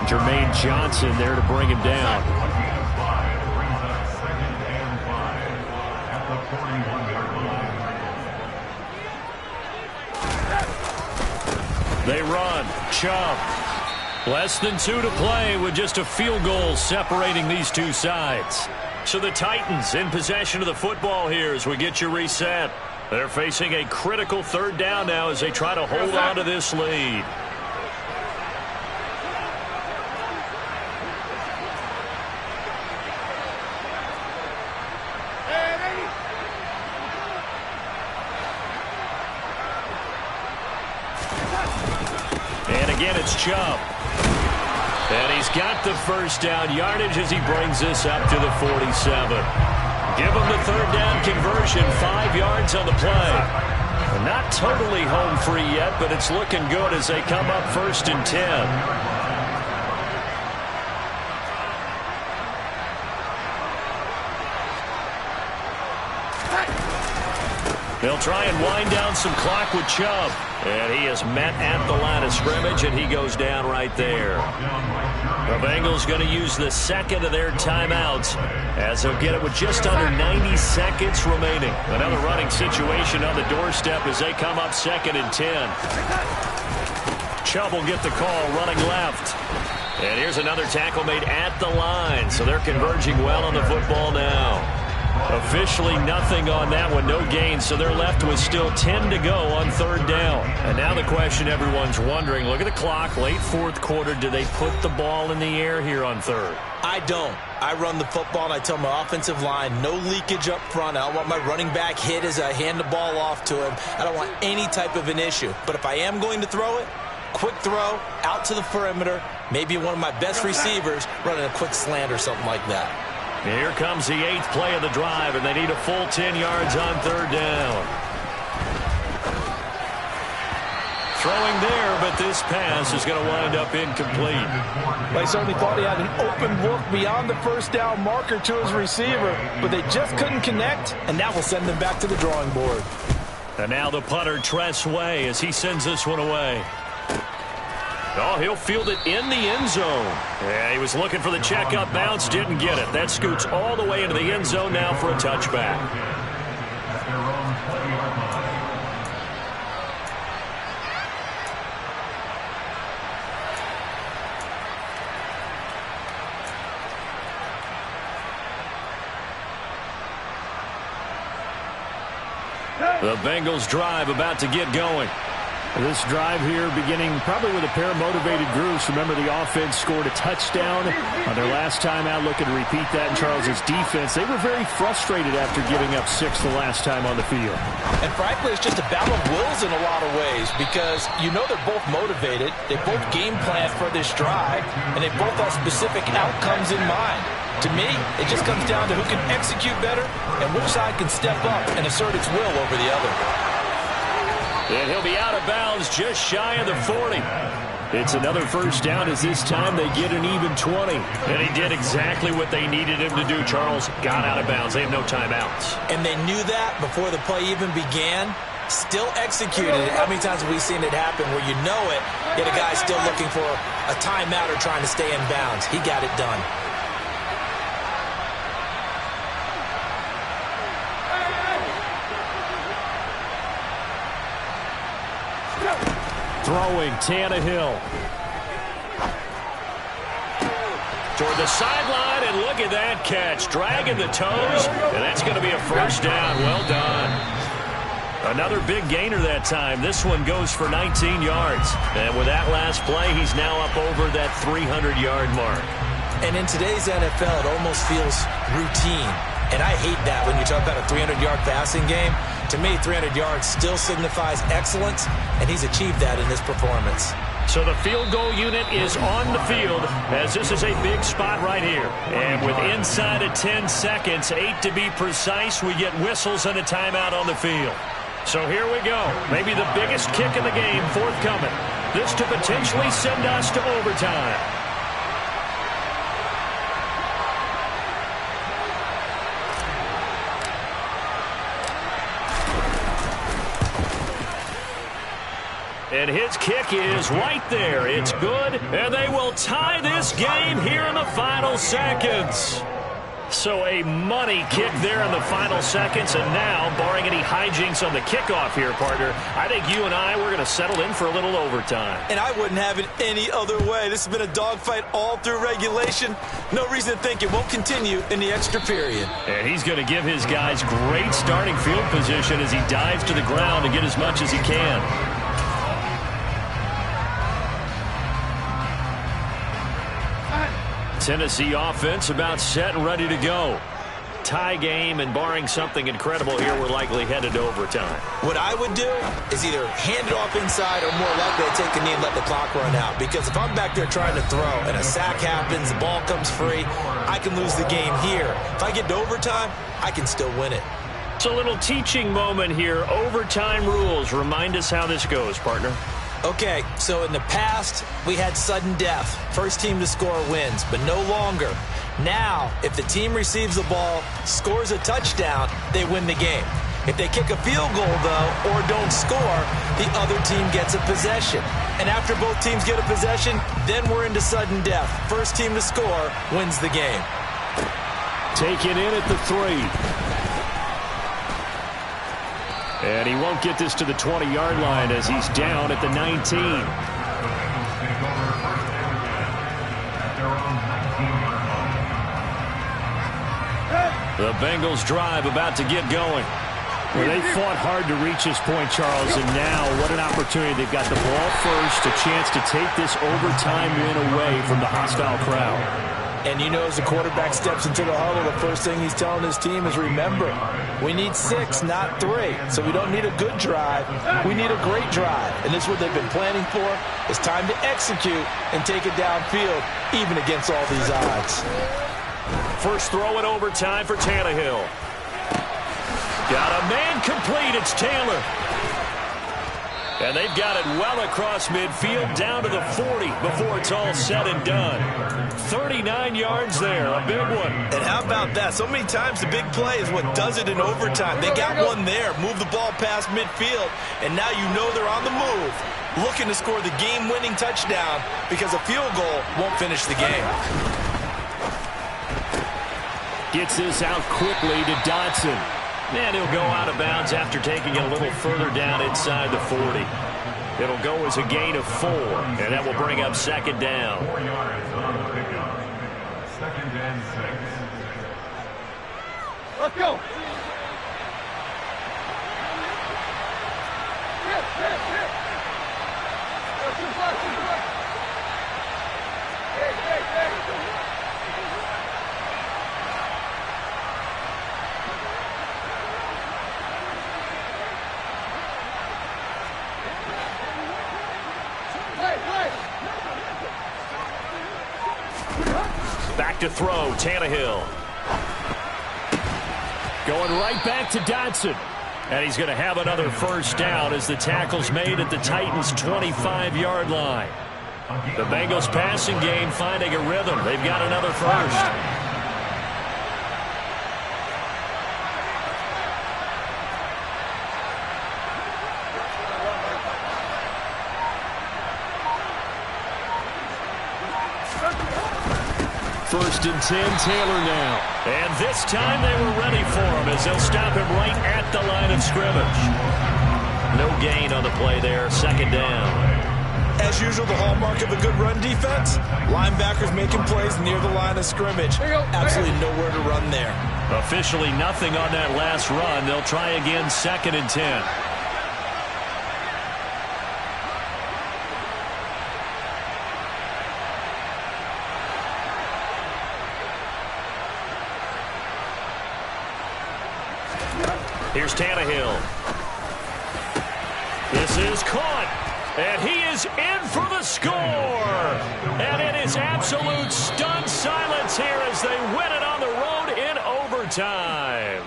Jermaine Johnson there to bring him down. They run. Chubb. Less than 2 to play with just a field goal separating these two sides. So the Titans in possession of the football here as we get you reset. They're facing a critical third down now as they try to hold on to this lead. And again, it's Chubb. And he's got the first down yardage as he brings this up to the 47. Give him the third down conversion, 5 yards on the play. They're not totally home free yet, but it's looking good as they come up 1st and 10. They'll try and wind down some clock with Chubb. And he is met at the line of scrimmage, and he goes down right there. The Bengals going to use the second of their timeouts as they'll get it with just under 90 seconds remaining. Another running situation on the doorstep as they come up 2nd and 10. Chubb will get the call running left. And here's another tackle made at the line, so they're converging well on the football now. Officially nothing on that one, no gain, so they're left with still 10 to go on 3rd down. And now the question everyone's wondering, look at the clock, late 4th quarter, do they put the ball in the air here on 3rd? I don't. I run the football and I tell my offensive line, no leakage up front. I don't want my running back hit as I hand the ball off to him. I don't want any type of an issue. But if I am going to throw it, quick throw, out to the perimeter, maybe one of my best receivers running a quick slant or something like that. Here comes the 8th play of the drive, and they need a full 10 yards on 3rd down. Throwing there, but this pass is going to wind up incomplete. They certainly thought he had an open look beyond the first down marker to his receiver, but they just couldn't connect, and that will send them back to the drawing board. And now the punter, Tress Way, as he sends this one away. Oh, he'll field it in the end zone. Yeah, he was looking for the check-up bounce, didn't get it. That scoots all the way into the end zone now for a touchback. The Bengals drive about to get going. This drive here beginning probably with a pair of motivated groups. Remember, the offense scored a touchdown on their last time out. Looking to repeat that in Charles's defense. They were very frustrated after giving up 6 the last time on the field. And frankly, it's just a battle of wills in a lot of ways because you know they're both motivated. They both game plan for this drive, and they both have specific outcomes in mind. To me, it just comes down to who can execute better and which side can step up and assert its will over the other. And he'll be out of bounds just shy of the 40. It's another first down as this time they get an even 20. And he did exactly what they needed him to do, Charles. Got out of bounds. They have no timeouts. And they knew that before the play even began. Still executed it. How many times have we seen it happen where you know it, yet a guy's still looking for a timeout or trying to stay in bounds? He got it done. Throwing, Tannehill. Toward the sideline, and look at that catch. Dragging the toes, and that's going to be a first down. Well done. Another big gainer that time. This one goes for 19 yards. And with that last play, he's now up over that 300-yard mark. And in today's NFL, it almost feels routine. And I hate that when you talk about a 300-yard passing game. To me, 300 yards still signifies excellence, and he's achieved that in this performance. So the field goal unit is on the field as this is a big spot right here. And with inside of 10 seconds, 8 to be precise, we get whistles and a timeout on the field. So here we go. Maybe the biggest kick in the game forthcoming. This to potentially send us to overtime. And his kick is right there. It's good, and they will tie this game here in the final seconds. So a money kick there in the final seconds, and now, barring any hijinks on the kickoff here, partner, I think you and I, we're going to settle in for a little overtime. And I wouldn't have it any other way. This has been a dogfight all through regulation. No reason to think it won't continue in the extra period. And he's going to give his guys great starting field position as he dives to the ground to get as much as he can. Tennessee offense about set and ready to go. Tie game, and barring something incredible here, we're likely headed to overtime. What I would do is either hand it off inside or more likely to take a knee and let the clock run out. Because if I'm back there trying to throw and a sack happens, the ball comes free, I can lose the game here. If I get to overtime, I can still win it. It's a little teaching moment here. Overtime rules. Remind us how this goes, partner. Okay, so in the past, we had sudden death. First team to score wins, but no longer. Now, if the team receives the ball, scores a touchdown, they win the game. If they kick a field goal, though, or don't score, the other team gets a possession. And after both teams get a possession, then we're into sudden death. First team to score wins the game. Taken in at the 3. And he won't get this to the 20-yard line as he's down at the 19. The Bengals drive about to get going. Well, they fought hard to reach this point, Charles, and now what an opportunity. They've got the ball first, a chance to take this overtime win away from the hostile crowd. And you know, as the quarterback steps into the huddle, the first thing he's telling his team is, remember, we need 6, not 3. So we don't need a good drive. We need a great drive. And this is what they've been planning for. It's time to execute and take it downfield, even against all these odds. First throw in overtime for Tannehill. Got a man complete. It's Taylor. And they've got it well across midfield down to the 40 before it's all said and done. 39 yards there, a big one. And how about that? So many times the big play is what does it in overtime. They got one there, move the ball past midfield, and now you know they're on the move, looking to score the game-winning touchdown because a field goal won't finish the game. Gets this out quickly to Dotson. And he'll go out of bounds after taking it a little further down inside the 40. It'll go as a gain of 4, and that will bring up second down. 4 yards on the pickup. Second and 6. Let's go. Back to throw, Tannehill. Going right back to Dotson. And he's going to have another first down as the tackle's made at the Titans' 25-yard line. The Bengals passing game finding a rhythm. They've got another first. First and 10, Taylor now. And this time they were ready for him as they'll stop him right at the line of scrimmage. No gain on the play there, second down. As usual, the hallmark of a good run defense, linebackers making plays near the line of scrimmage. Absolutely nowhere to run there. Officially nothing on that last run. They'll try again, second and 10. Here's Tannehill. This is caught. And he is in for the score. And it is absolute stunned silence here as they win it on the road in overtime.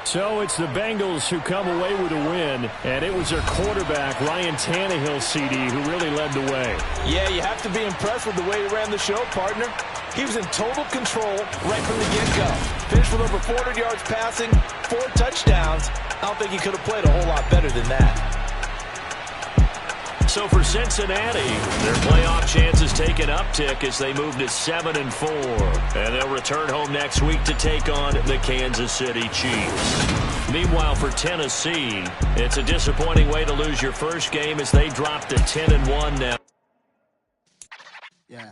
So it's the Bengals who come away with a win, and it was their quarterback, Ryan Tannehill, CD, who really led the way. Yeah, you have to be impressed with the way he ran the show, partner. He was in total control right from the get-go. Finished with over 400 yards passing, 4 touchdowns. I don't think he could have played a whole lot better than that. So for Cincinnati, their playoff chances take an uptick as they move to 7-4. And they'll return home next week to take on the Kansas City Chiefs. Meanwhile, for Tennessee, it's a disappointing way to lose your first game as they drop to 10-1 now. Yeah.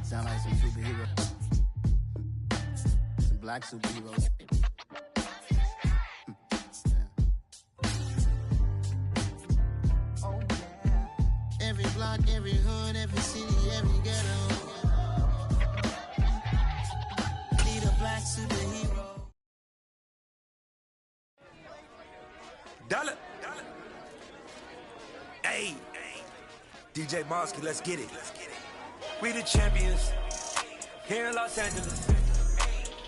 Sound like some superheroes. Some black superheroes. Oh, yeah. Every block, every hood, every city, every ghetto. Need a black superhero. Dollar. Hey, DJ Mosky, let's get it. We the champions here in Los Angeles.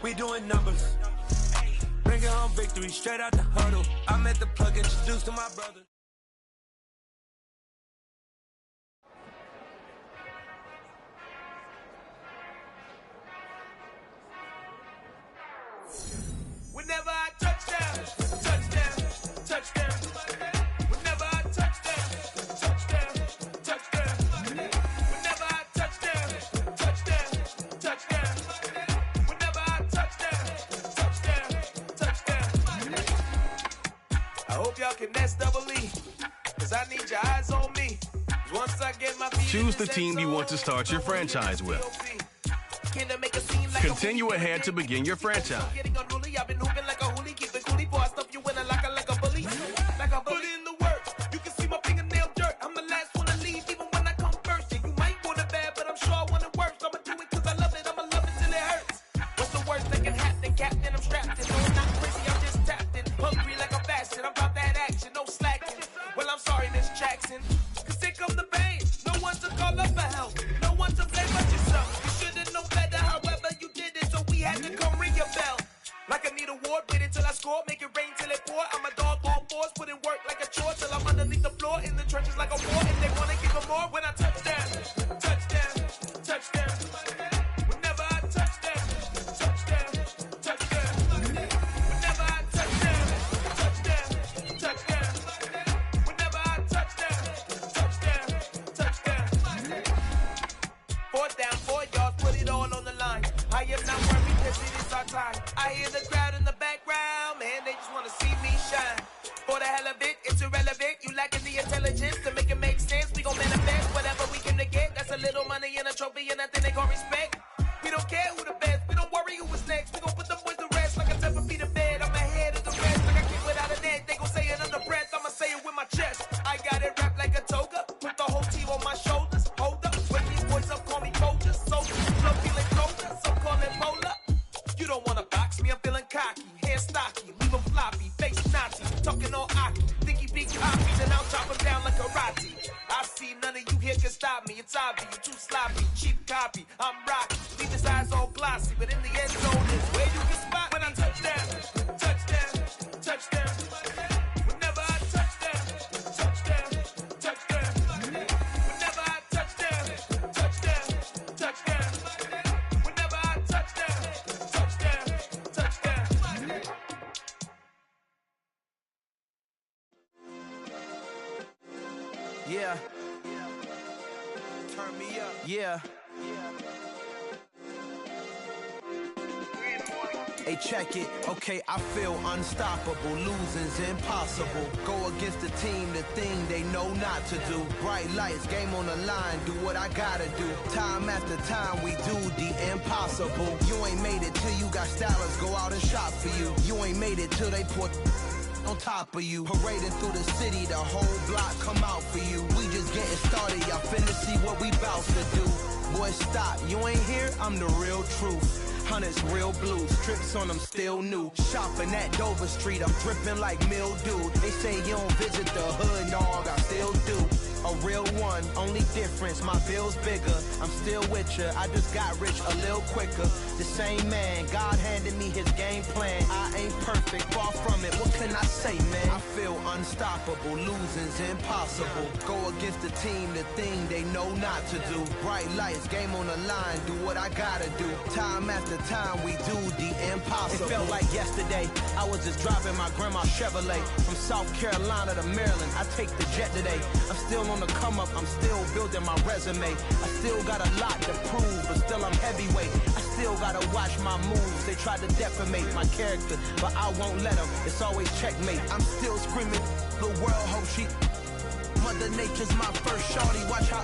We doing numbers. Bringing home victory straight out the huddle. I'm at the plug, introduced to my brother. Whenever I touchdown, touchdown, touchdown. Whenever I touchdown, touchdown, touchdown. Whenever I touchdown, touchdown, touchdown. Whenever I touchdown, touchdown, touchdown. I hope y'all can nest double E, cause I need your eyes on me. Once I get my Choose the team you want to start your franchise with. Continue ahead to begin your franchise. Put in the work. You can see my fingernail dirt. I'm the last one to leave, even when I come first. And you might want it bad, but I'm sure I want it worse. I'ma do it cause I love it. I'ma love it till it hurts. What's the worst that can happen? Captain, I'm strapped in. No, I'm not crazy, I'm just tapped in. Hungry like I'm fasting. I'm about that action, no slacking. Well, I'm sorry, Miss Jackson. Cause here come the pain. No one to call up for help. No one to blame but yourself. You should've known better, however you did it. So we had to come ring your bell. Like I need a ward, wait until I score, make it rain till it pour. I'm a dog on force, put in work like a chore till I'm underneath the floor, in the trenches like a war. If they wanna give them more, when I touch down, touchdown, touchdown. Whenever I touchdown, touchdown, touchdown. Whenever I touchdown, touchdown, touchdown. Whenever I touchdown, touchdown, touchdown. 4th down, 4 yards, put it all on the line. I am not worried because it is our time. I hear the crowd in the background, man, they just want to see me shine. For the hell of it, it's irrelevant. You lacking the intelligence to make it make sense. We gon' manifest whatever we can to get. That's a little money and a trophy and nothing they gon' respect. We don't care who the best, we don't worry who is next. We gon' put the boys to rest like a 7 feet of bed. I'm ahead of the rest, like I kick without a net. They gon' say it under breath, I'ma say it with my chest. I got it wrapped like a toga, put the whole team on my shoulders. Hold up, when these boys up, call me soldiers. Soldiers, flow feeling colder, some call it polar. You don't wanna box me, I'm feeling cocky. Hair stocky, leave him floppy, face Nazi. Talking all Aki, think he big copies, and I'll chop him down like karate. I see none of you here can stop me. It's obvious, you too sloppy, cheap copy. I'm rocky, leave his eyes all glossy, but in the end zone is where you can spot Yeah. Turn me up. Yeah. Hey, check it. Okay, I feel unstoppable. Losing's impossible. Go against the team, the thing they know not to do. Bright lights, game on the line. Do what I gotta do. Time after time, we do the impossible. You ain't made it till you got stylers go out and shop for you. You ain't made it till they put on top of you. Parading through the city, the whole block come out for you. We just getting started, y'all finna see what we bout to do. Boy, stop, you ain't here, I'm the real truth. Hunters, real blues, strips on them still new. Shopping at Dover Street, I'm dripping like mildew. They say you don't visit the hood, dog, I still do. A real one, only difference, my bill's bigger. I'm still with ya, I just got rich a little quicker. The same man, God handed me his game plan. I ain't perfect, far from it, what can I say, man? I feel unstoppable, losing's impossible. Go against the team, the thing they know not to do. Bright lights, game on the line, do what I gotta do. Time after time, we do the impossible. It felt like yesterday, I was just driving my grandma's Chevrolet. From South Carolina to Maryland, I take the jet today. I'm still on the come up, I'm still building my resume. I still got a lot to prove, but still I'm heavyweight. I still gotta watch my moves. They tried to defamate my character, but I won't let them. It's always checkmate. I'm still screaming, the world hope she. Mother Nature's my first shorty. Watch how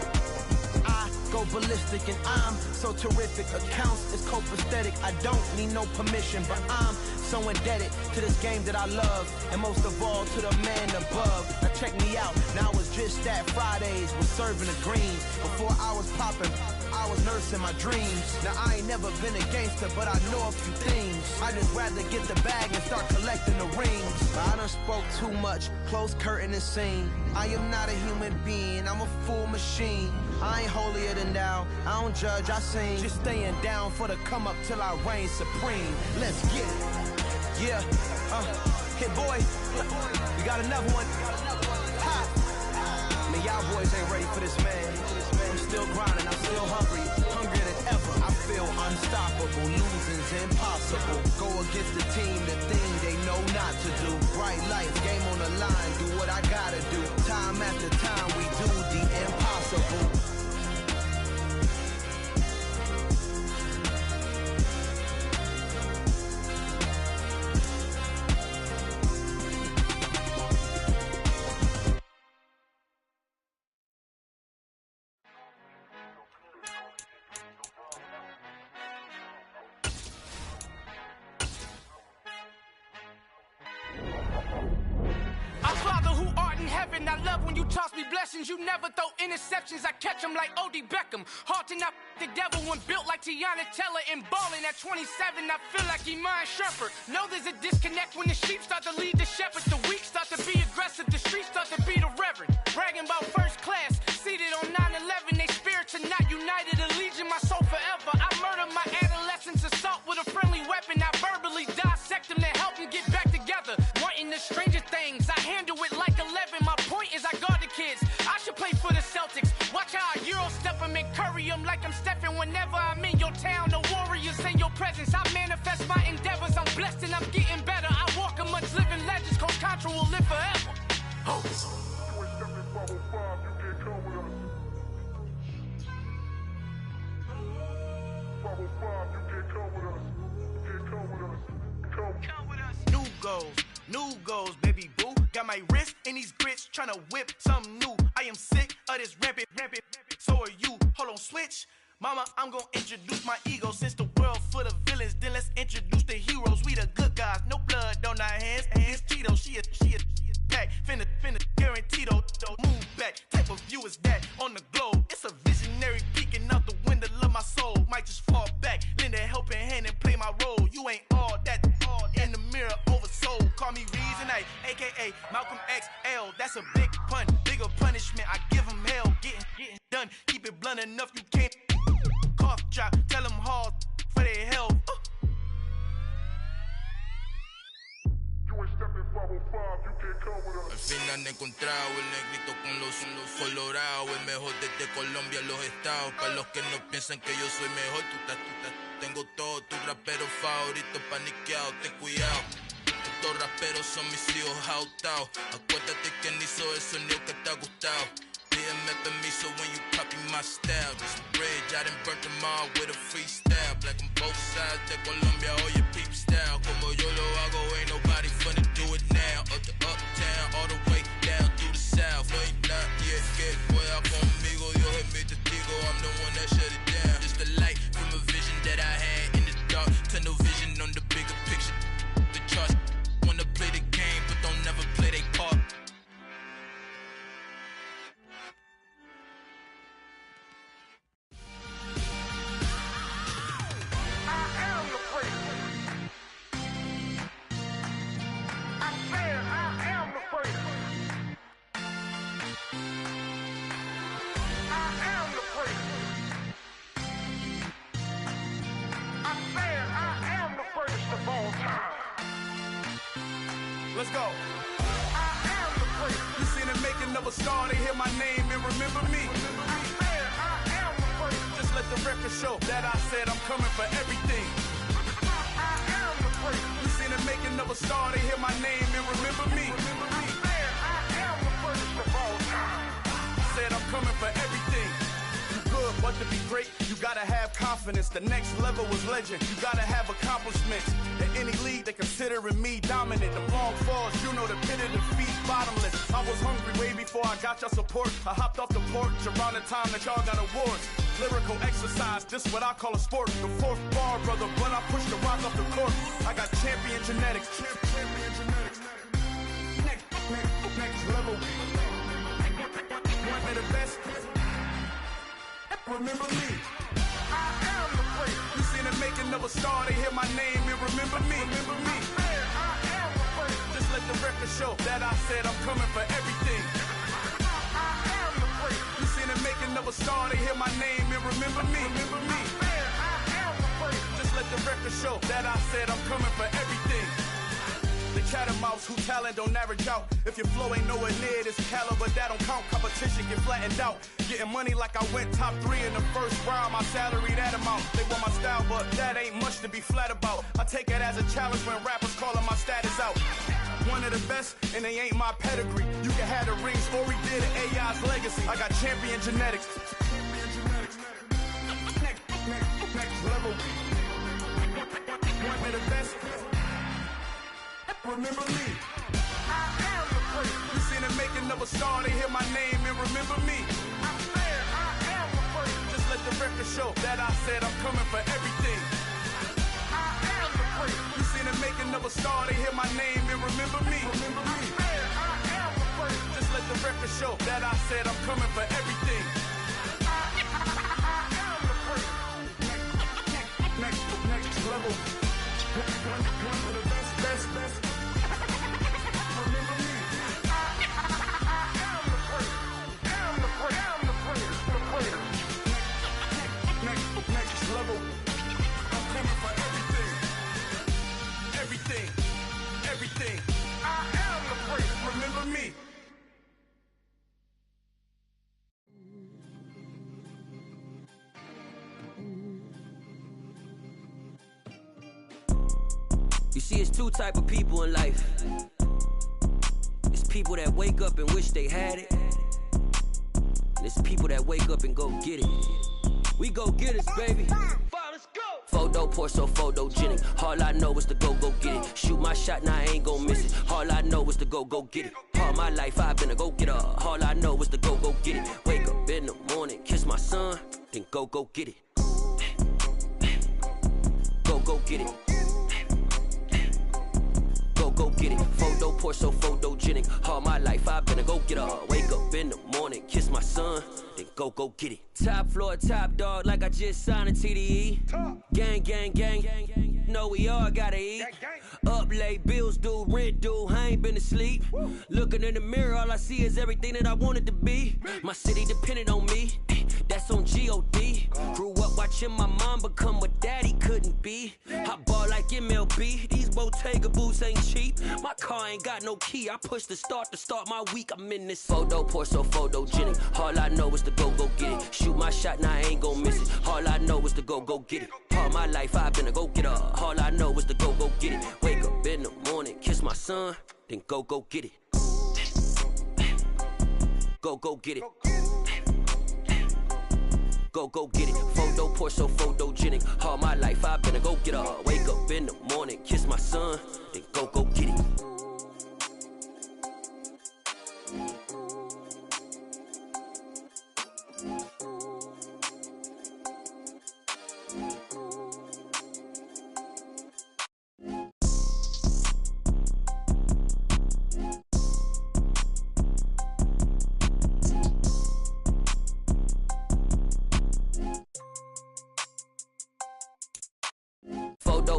I go ballistic, and I'm so terrific. Accounts is copacetic. I don't need no permission, but I'm so indebted to this game that I love, and most of all to the man above. Now check me out. Now it's just that Fridays was serving the greens. Before I was popping, I was nursing my dreams. Now I ain't never been a gangster, but I know a few things. I just rather get the bag and start collecting the rings. But I done spoke too much, close curtain and scene. I am not a human being, I'm a full machine. I ain't holier than thou, I don't judge, I sing. Just staying down for the come up till I reign supreme. Let's get it. Yeah, hit boy, we got another one. Ha. Man, y'all boys ain't ready for this, man. I'm still grinding, I'm still hungry, hungrier than ever. I feel unstoppable, losing's impossible. Go against the team, the thing they know not to do. Bright lights, game on the line, do what I gotta do. Time after time, we do the impossible. I love when you toss me blessings. You never throw interceptions. I catch them like O.D. Beckham. Hard to not the devil when built like Tiana Teller and balling at 27. I feel like Iman Shumpert. Know there's a disconnect when the sheep start to lead the shepherd. The weak start to be aggressive. The streets start to be the reverend. Bragging about first class. Seated on 9/11. They spirits are not united. A legion, my soul forever. I murder my adolescence. Assault with a friendly weapon. I verbally dissect them to help them get back together. Wanting the stranger things. I handle it like 11. My point is I guard the kids. I should play for the Celtics. Watch how I Euro step them and curry them like I'm Stephen. Whenever I'm in your town, the Warriors in your presence. I manifest my endeavors. I'm blessed and I'm getting better. I walk amongst living legends. Coach Contra will live forever. Oh. New goals, baby boo. Got my wrist in these grits, tryna whip something new. I am sick of this rampant. So are you. Hold on, switch. Mama, I'm gonna introduce my ego. Since the world full of villains, then let's introduce the heroes. We the good guys, no blood on our hands. Hands Cheeto, she a pack. Finna, guaranteed though. Move back, type of view is that on the globe. It's a visionary peeking out the window of my soul. Might just fall back, lend a helping hand and play my role. You ain't all that. In the mirror, oversold. Call me Reason A, aka Malcolm XL. That's a big pun, bigger punishment. I give him hell, getting done. Keep it blunt enough, you can't cough drop. Tell them hard for their health. Al fin han encontrado el negrito con los colorados, el mejor desde Colombia a los estados. Para los que no piensan que yo soy mejor, tengo todos tus raperos favoritos paniqueados, ten cuidado. Estos raperos son mis hijos autados. Acuérdate quién hizo el sonido que te ha gustado. BMF and me, so when you copy my style, just a bridge, I done burnt them all with a freestyle. Black on both sides, de Colombia, all your peep style. Como yo lo hago, ain't nobody finna do it now. Up to uptown, all the way down through the south. No, ain't not yet, que pueda conmigo, Dios es mi testigo, I'm the one that shut it down. Just the light from a vision that I had in the dark. Tunnel vision on the bigger picture. The charts wanna play the game, but don't never play their part. Let's go. You seen it making of a star, they hear my name and remember me. Just let the record show that I said I'm coming for everything. You seen it making of a star, they hear my name and remember me. Said I'm coming for everything. You good, but to be great, you gotta have confidence. The next level was legend. You gotta have accomplishments. In any league, they considering me dominant. The long falls, you know the pit of defeat, bottomless. I was hungry way before I got your support. I hopped off the porch around the time that y'all got awards. Lyrical exercise, this what I call a sport. The fourth bar, brother, when I push the rock off the court. I got champion genetics. Next level. One of the best. Remember me. I am the great. You seen it making of a star, they hear my name and remember me. Remember me. I am the great. Just let the record show that I said I'm coming for everything. I am the great. You seen it making of a star, they hear my name and remember me. Remember me. I am the great. Just let the record show that I said I'm coming for everything. The catamounts who talent don't average out. If your flow ain't nowhere near this caliber, that don't count. Competition get flattened out. Getting money like I went top 3 in the first round. My salary that amount. They want my style, but that ain't much to be flat about. I take it as a challenge when rappers calling my status out. One of the best, and they ain't my pedigree. You can have the rings, or we did it, AI's legacy. I got champion genetics. Next level. One of the best. Remember me. I am the great. You seen it making of a star, they hear my name and remember me. I am the great. Just let the record show that I said I'm coming for everything. I am the great. You seen it making of a star, they hear my name and remember me. Remember me. I am the great. Just let the record show that I said I'm coming for everything. I am the great. Next level. One of the best. Level. I'm coming for everything. I am the great. Remember me. You see, it's two type of people in life. It's people that wake up and wish they had it. And it's people that wake up and go get it. We go get it, baby. Let's go. Photo pour so photogenic. All I know is to go get it. Shoot my shot, now I ain't gon' miss it. All I know is to go get it. All my life I've been a go-getter. All I know is to go get it. Wake up in the morning, kiss my son, then go get it. Go get it. Go get it. Photo pour so photogenic. All my life I've been a go-getter. Wake up in the morning, kiss my son, then go get it. Top floor, top dog, like I just signed a TDE. Gang. Know we all gotta eat. Up late, bills due, rent due, I ain't been asleep. Looking in the mirror, all I see is everything that I wanted to be. My city depended on me, that's on G.O.D. Grew up watching my mom become what daddy couldn't be. I ball like MLB, these Bottega boots ain't cheap. My car ain't got no key, I push the start to start my week. I'm in this photo pour so photogenic. All I know is to go get it. Shoot my shot, now I ain't gon' miss it. All I know is to go get it. All my life I've been a go-getter. All I know is to go get it. Wake up in the morning, kiss my son, then go get it. Go get it. go get it. Photo poor, so photogenic. All my life I've been a go-getter. Wake up in the morning, kiss my son, then go get it.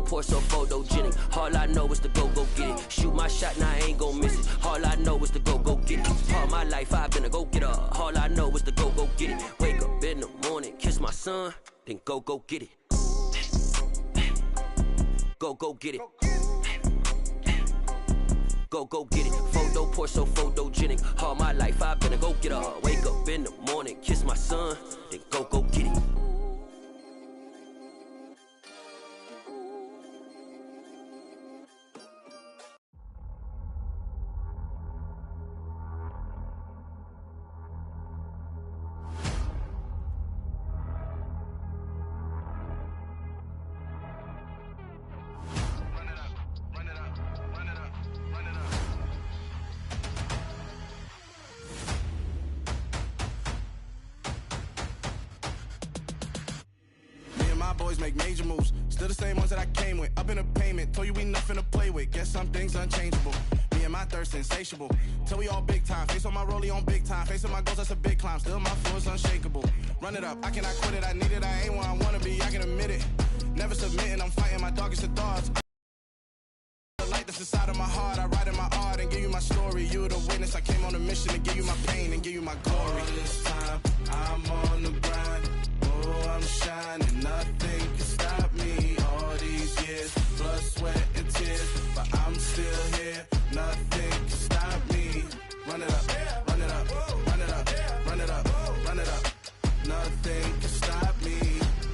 Poor, so photogenic. All I know is to go get it. Shoot my shot, now I ain't gon' miss it. All I know is to go get it. All my life I've been a go-getter. All I know is to go get it. Wake up in the morning, kiss my son, then go get it. Go get it. Go get it. Photo poor, so photogenic. All my life I've been a go-getter. Wake up in the morning, kiss my son, then go get it. Boys make major moves, still the same ones that I came with. Up in a payment, told you we nothing to play with. Guess some things unchangeable. Me and my thirst insatiable. Till we all big time. Face on my rollie on big time. Facing my goals, that's a big climb. Still my flow is unshakable. Run it up, I cannot quit it. I need it, I ain't where I wanna be. I can admit it. Never submitting, I'm fighting my darkest of thoughts. The light that's inside of my heart, I write in my art and give you my story. You the witness, I came on a mission to give you my pain and give you my glory. All this time, I'm on the grind. Oh, I'm shining, nothing can stop me. All these years, blood, sweat, and tears, but I'm still here. Nothing can stop me. Run it up, run it up, run it up, run it up, run it up. Nothing can stop me.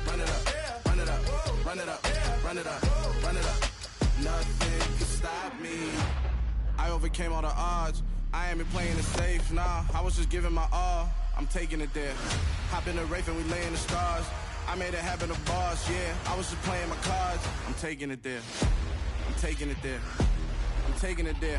Run it up, run it up, run it up, run it up, run it up. Nothing can stop me. I overcame all the odds. I ain't been playing it safe, nah. I was just giving my all. I'm taking it there. Hop in the Wraith and we lay in the stars. I made it happen to boss, yeah. I was just playing my cards. I'm taking it there. I'm taking it there. I'm taking it there.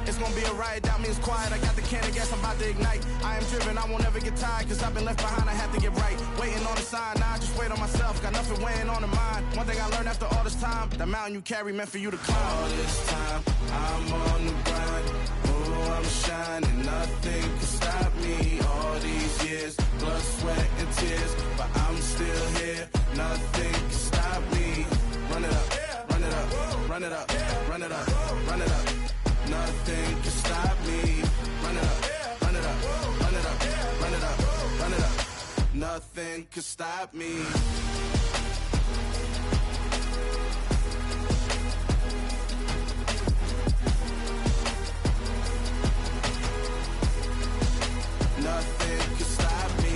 It's gonna be a riot, doubt me it's quiet. I got the can of gas, I'm about to ignite. I am driven, I won't ever get tired, cause I've been left behind, I have to get right. Waiting on the sign, now I just wait on myself. Got nothing weighing on the mind. One thing I learned after all this time, the mountain you carry meant for you to climb. All this time, I'm on the grind. Oh, I'm shining, nothing can stop me. All these years, blood, sweat, and tears, but I'm still here. Nothing can stop me. Run it up, run it up, run it up, run it up, run it up. Nothing can stop me. Run it up, run it up, run it up, run it up, run it up. Nothing can stop me. Nothing can stop me.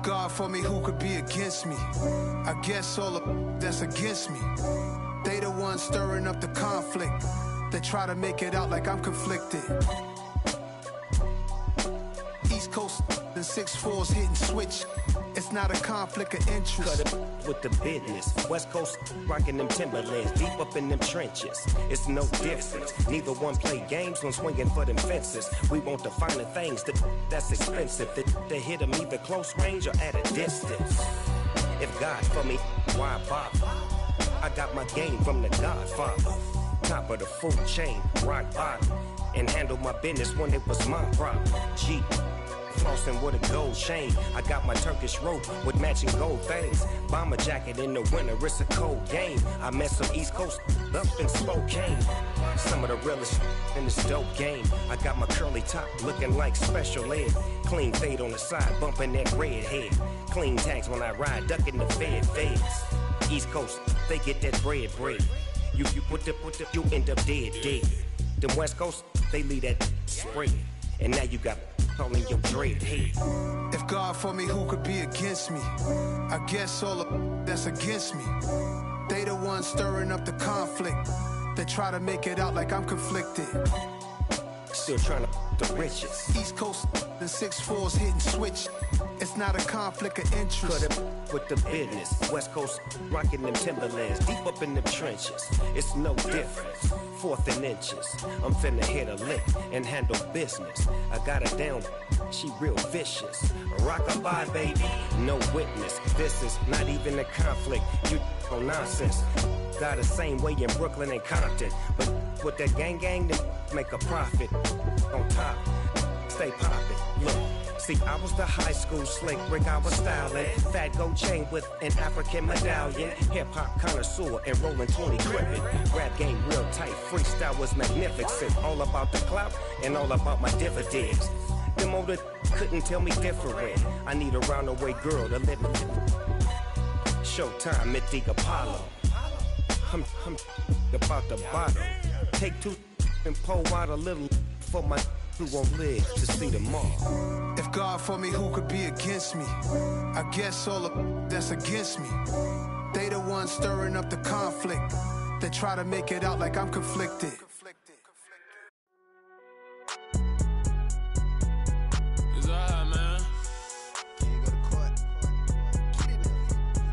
God for me, who could be against me? I guess all of that's against me. They the ones stirring up the conflict. They try to make it out like I'm conflicted. East Coast and 6'4's hitting switch. It's not a conflict of interest. Cut it with the business. West Coast rocking them Timberlands, deep up in them trenches. It's no difference. Neither one play games when swinging for them fences. We want the finer things that's expensive. They hit them either close range or at a distance. If God for me, why bother? I got my game from the Godfather. Top of the food chain, rock bottom. And handle my business when it was my problem. G. Flossing with a gold chain. I got my Turkish rope with matching gold things. Bomber jacket in the winter, it's a cold game. I met some East Coast up in Spokane. Some of the realest in this dope game. I got my curly top looking like special ed. Clean fade on the side, bumping that red head. Clean tags when I ride, ducking the feds. East Coast, they get that bread. You you end up dead. Them West Coast, they leave that spread. And now you got all in your dread head. If God for me, who could be against me? I guess all of that's against me. They the ones stirring up the conflict. They try to make it out like I'm conflicted. Still trying to the riches. East Coast, the 6'4s hitting switch. It's not a conflict of interest. Cut it with the business. West Coast rocking them Timberlands, deep up in them trenches. It's no difference. 4th and inches. I'm finna hit a lick and handle business. I got her down, she real vicious. Rock-a-bye, baby, no witness. This is not even a conflict. You on nonsense. Got the same way in Brooklyn and Compton. But with that gang, then make a profit. On top, stay poppin'. Look. See, I was the high school slick Rick, I was styling. Fat gold chain with an African medallion. Hip-hop connoisseur and rolling 20 gripping. Rap game real tight, freestyle was magnificent. All about the clout and all about my dividends. Them older couldn't tell me different. I need a round-the-way girl to live in. Showtime at the Apollo. I'm about the bottle. Take 2 and pour out a little for my who won't live to see tomorrow. If God for me, who could be against me? I guess all of that's against me. They the ones stirring up the conflict. They try to make it out like I'm conflicted. It's alright, man.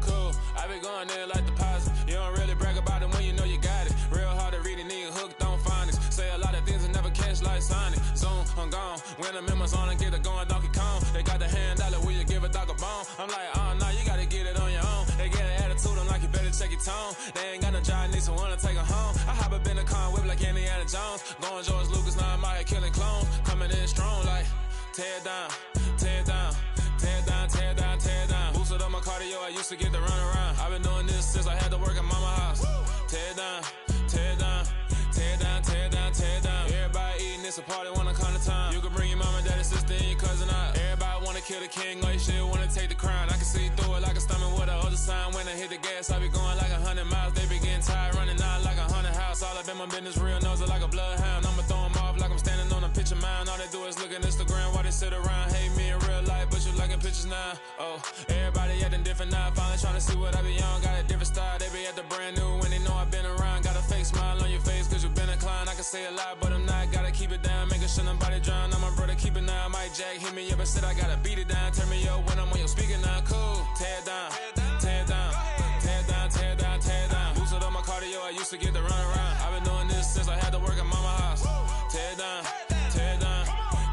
Cool. I be going there like deposit. You don't really brag about it when you know you got it. Real hard to read, a nigga hooked on phonics. Say a lot of things and never catch like Sonic. Zoom, I'm gone. When the members on and get it going, Donkey Kong. They got the $100, will you give a dog a bone? I'm like, oh no, you gotta get it on your own. They get an attitude, I'm like, you better check your tone. They ain't got no job, need someone to take her home. I hop up in the car, whip like Indiana Jones. Going George Lucas, now I'm out here killing clones. Coming in strong like, tear down, tear down. Tear down, tear down, tear down. Boosted up my cardio, I used to get to run around. I've been doing this since I had to work at mama house. Tear down, tear down, tear down, tear down, tear down. Everybody eating, it's a party when I come to time. You can bring your mama, daddy, sister, and your cousin out. Everybody wanna kill the king, or you shit wanna take the crown. I can see through it like a stomach with a other sign. When I hit the gas, I be going like 100 miles. They be getting tired, running out like 100 house. All up in my business, real nose it like a bloodhound. I'ma throw 'em off like I'm standing on a picture mound. All they do is look at Instagram while they sit around. Hate me in real life, but you liking pictures now. Oh, everybody acting different now. Finally trying to see what I be on. Got a different style, they be at the brand new when they know I've been around. Got a fake smile on your face cause you been inclined. I can say a lot, but I'm not. Gotta keep it down, making sure nobody drown. I'm my brother, keep it now. Mike Jack hit me up and said I gotta beat it down. Turn me up when I'm on your speaker now. Cool, tear down, tear down, tear down, tear down, tear down. Boosted up my cardio, I used to get to run around. I've been doing this since I had to work at mama house. Tear down, tear down,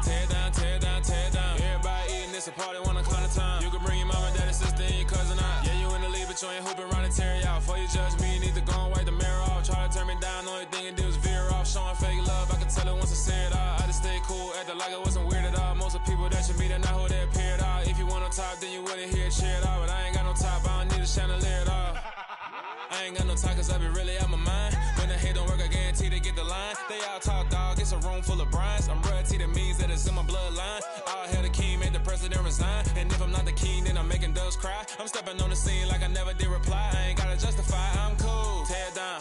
tear down, tear down, tear down. Everybody eating, it's a party when I come to time. You can bring your mama, daddy, sister, and your cousin out. Yeah, you in the lead, but you ain't hooping around and tear you out. Before you judge me, you need to go and wipe the mirror off. Try to turn me down, the only thing you do is veer off. Showing fake love, I can tell it once I say it all. I just stay cool, acting like I wasn't weird at all. Most of the people that you meet are not who they appear at all. If you want no top, then you wouldn't hear it cheer at all. But I ain't got no top, I don't need a chandelier at all. I ain't got no time cause I be really out my mind. When the hate don't work, I guarantee they get the line. They all talk dog, it's a room full of brines. I'm royalty, that means that it's in my bloodline. All hail the king, made the president resign. And if I'm not the king, then I'm making doves cry. I'm stepping on the scene like I never did reply. I ain't gotta justify, I'm cool. Tear down,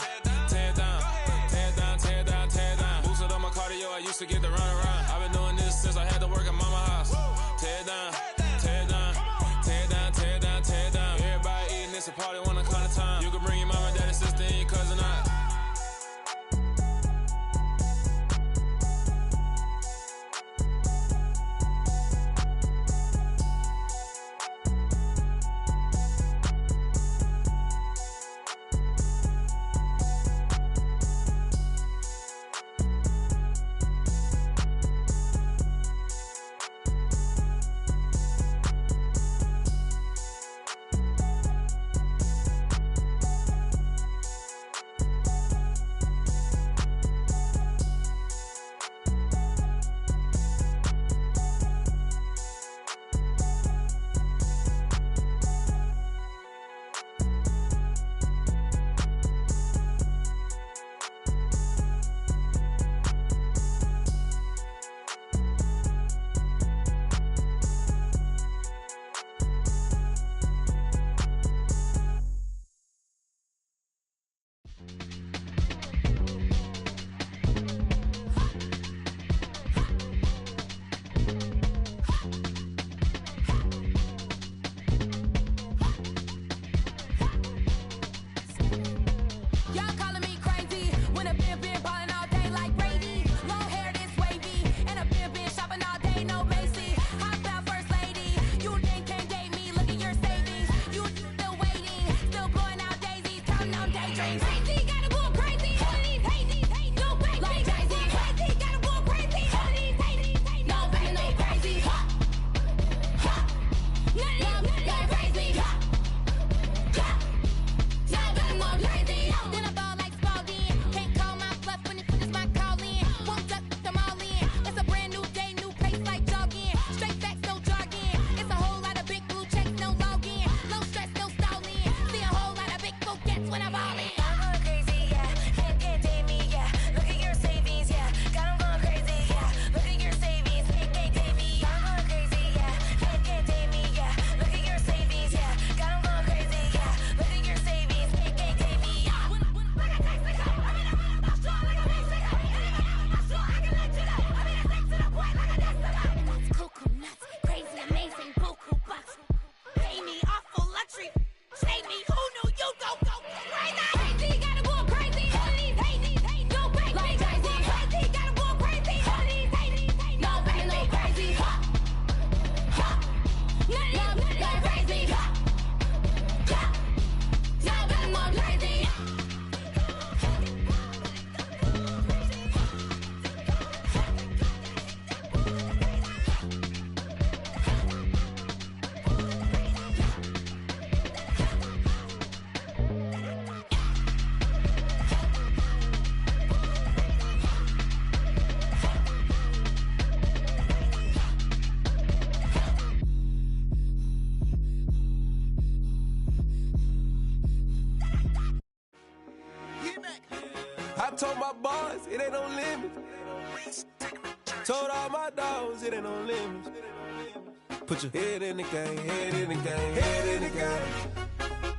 tear down, tear down, tear down, tear down. Boosted up my cardio, I used to get to run around. I've been doing this since I had to work at mama house. Tear down, tear down, tear down, tear down, tear down. Everybody eating, it's a party when I come to time. You can bring your mama, daddy, sister, and your cousin out. told my boys, it ain't no limits. Told all my dogs, it ain't no limits. Put your head in the game, head in the game, head in the game.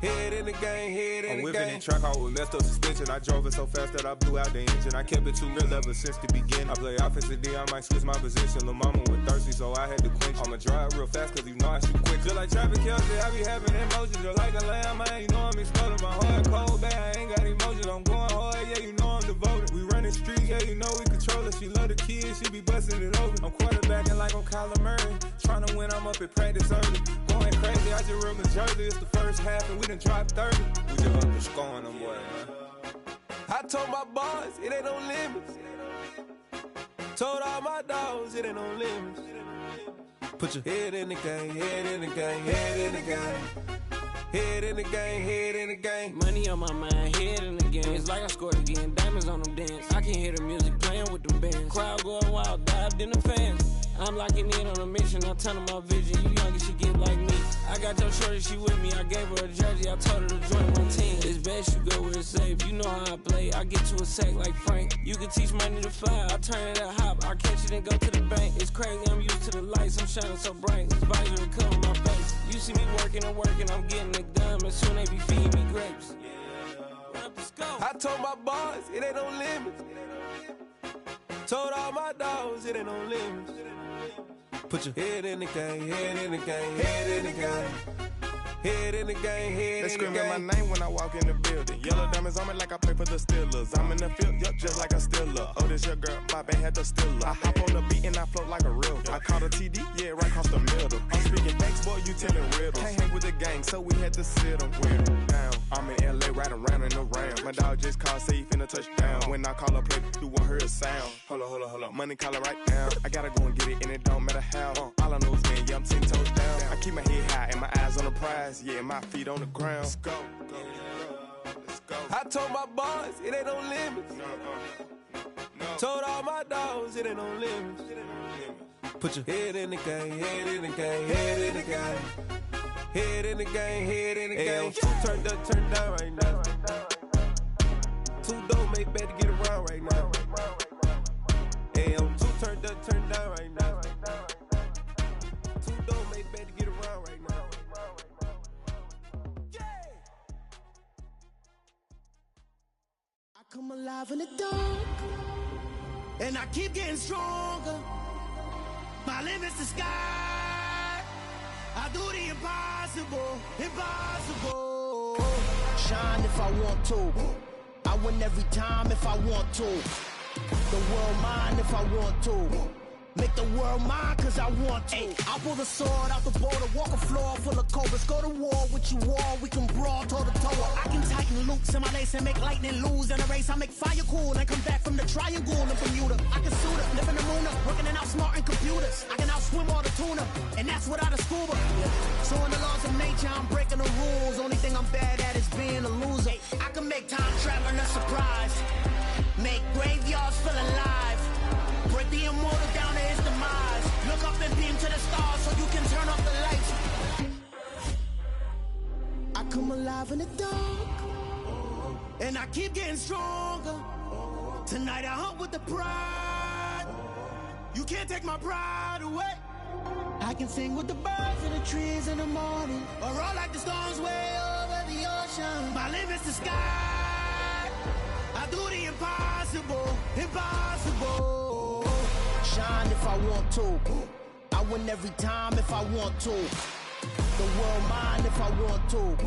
Head in the game, head in the game. I'm whipping in track out with messed up suspension. I drove it so fast that I blew out the engine. I kept it too real ever since the beginning. I play offensive D, I might switch my position. Lil' mama was thirsty, so I had to quench. I'ma drive real fast, cause you know I shoot quick. Just like traffic Kelsey, I be having emotions. Just like a lamb, man, you know I'm exploding. My heart cold, bad, I ain't got emotions. I'm going hard, yeah, you know I'm devoted. We running streets, yeah, you know we control it. She love the kids, she be busting it over. I'm quarterbacking like I'm Kyler Murray. Trying to win, I'm up at practice early. Going crazy, I just run the jersey. It's the first half, and we done dropped 30. We just up to scoring them, boy, man. I told my boys, it ain't no limits. Told all my dogs, it ain't no limits. Put your head in the game, head in the game, head in the game. Head in the game, head in the game. Money on my mind, head in the game. It's like I scored again, diamonds on them dance. I can hear the music playing with them bands. Crowd going wild, dived in the fans. I'm locking in on a mission, I tell her my vision. You young and she get like me. I got your shorty, she with me. I gave her a jersey, I told her to join my team. It's best you go where it's safe. You know how I play, I get to a sack like Frank. You can teach money to fly, I turn it at hop. I catch it and go to the bank. It's crazy, I'm used to the lights, I'm shining so bright. This visor will cover my face. You see me working and working, I'm getting it done. And soon they be feeding me grapes. I told my boys, it ain't no limits. Told all my dogs, it ain't no limits. Put your head in the game, head in the game, head in the game. Head in the game, head in the game. They screaming my name when I walk in the building. Yellow diamonds on me like I play for the Steelers. I'm in the field, yup, just like a Steeler. Oh, this your girl, my band had the Steeler. I hop on the beat and I float like a real. I caught a TD, yeah, right across the middle. I'm speaking thanks, boy, you telling riddles. Can't hang with the gang, so we had to sit them down. I'm in LA, riding around in the Rams. My dog just called, say he finna touchdown. When I call a play, you won't hear a sound. Hold up, money call it right now. I gotta go and get it, and it don't matter how. All I know is, man, yeah, I'm 10 toes down. I keep my head high and my eyes on the prize. Yeah, my feet on the ground. Let's go. Let's go. I told my boys, it ain't no limits. No. Told all my dogs, it ain't no limits. Put your head in the game, head in the game, head in the game. Head in the game, head in the game. Turned up, turned down right now. Two dope make better get around right now. Hey, I'm two turned up, turned down right now. Two dope make better get around right now. I come alive in the dark, and I keep getting stronger. My limit's the sky. I do the impossible, impossible. Shine if I want to. I win every time if I want to. The world mine if I want to. Make the world mine cause I want to. I pull the sword out the border, walk a floor full of cobras. Go to war with you all, we can brawl toe to toe. I can tighten loops in my lace and make lightning lose in a race. I make fire cool and come back from the triangle in Bermuda. I can suit up, live in the moon up, working and outsmarting computers. I can outswim all the tuna, and that's without a scuba. So in the laws of nature, I'm breaking the rules. Only thing I'm bad at is being a loser. I can make time traveling a surprise. Make graveyards feel alive. Break the immortal down to his demise. Look up and beam to the stars so you can turn off the lights. I come alive in the dark, and I keep getting stronger. Tonight I hunt with the pride. You can't take my pride away. I can sing with the birds and the trees in the morning, or roll like the storms way over the ocean. My limit's the sky. I do the impossible, impossible. Shine if I want to. I win every time if I want to. The world mine if I want to.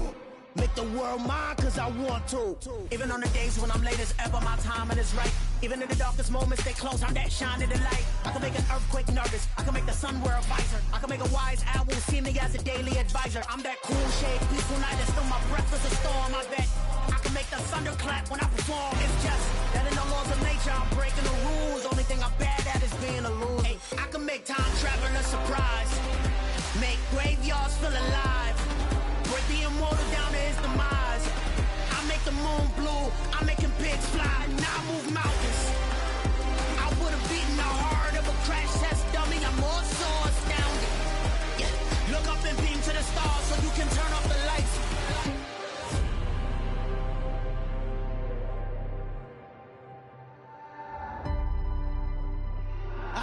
Make the world mine cause I want to. Even on the days when I'm late as ever, my timing is right. Even in the darkest moments, stay close, I'm that shining the light. I can make an earthquake nervous, I can make the sun wear a visor. I can make a wise owl see me as a daily advisor. I'm that cool shade, peaceful night, and still my breath is a storm. I bet I can make the thunder clap when I perform. It's just that in the laws of nature, I'm breaking the rules. Only thing I'm bad at is being a loser. Hey, I can make time traveling a surprise. Make graveyards feel alive. Break the immortal down to his demise. I make the moon blue, I'm making pigs fly. Now I move mountains. I would've beaten the heart of a crash test dummy. I'm more so astounded. Yeah. Look up and beam to the stars so you can turn off the lights.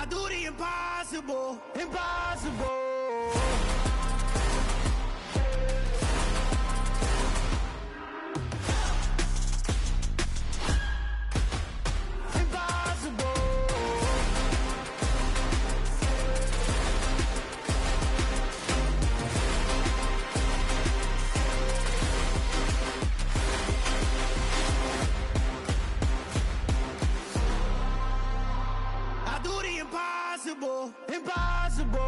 I do the impossible, impossible. Impossible, impossible.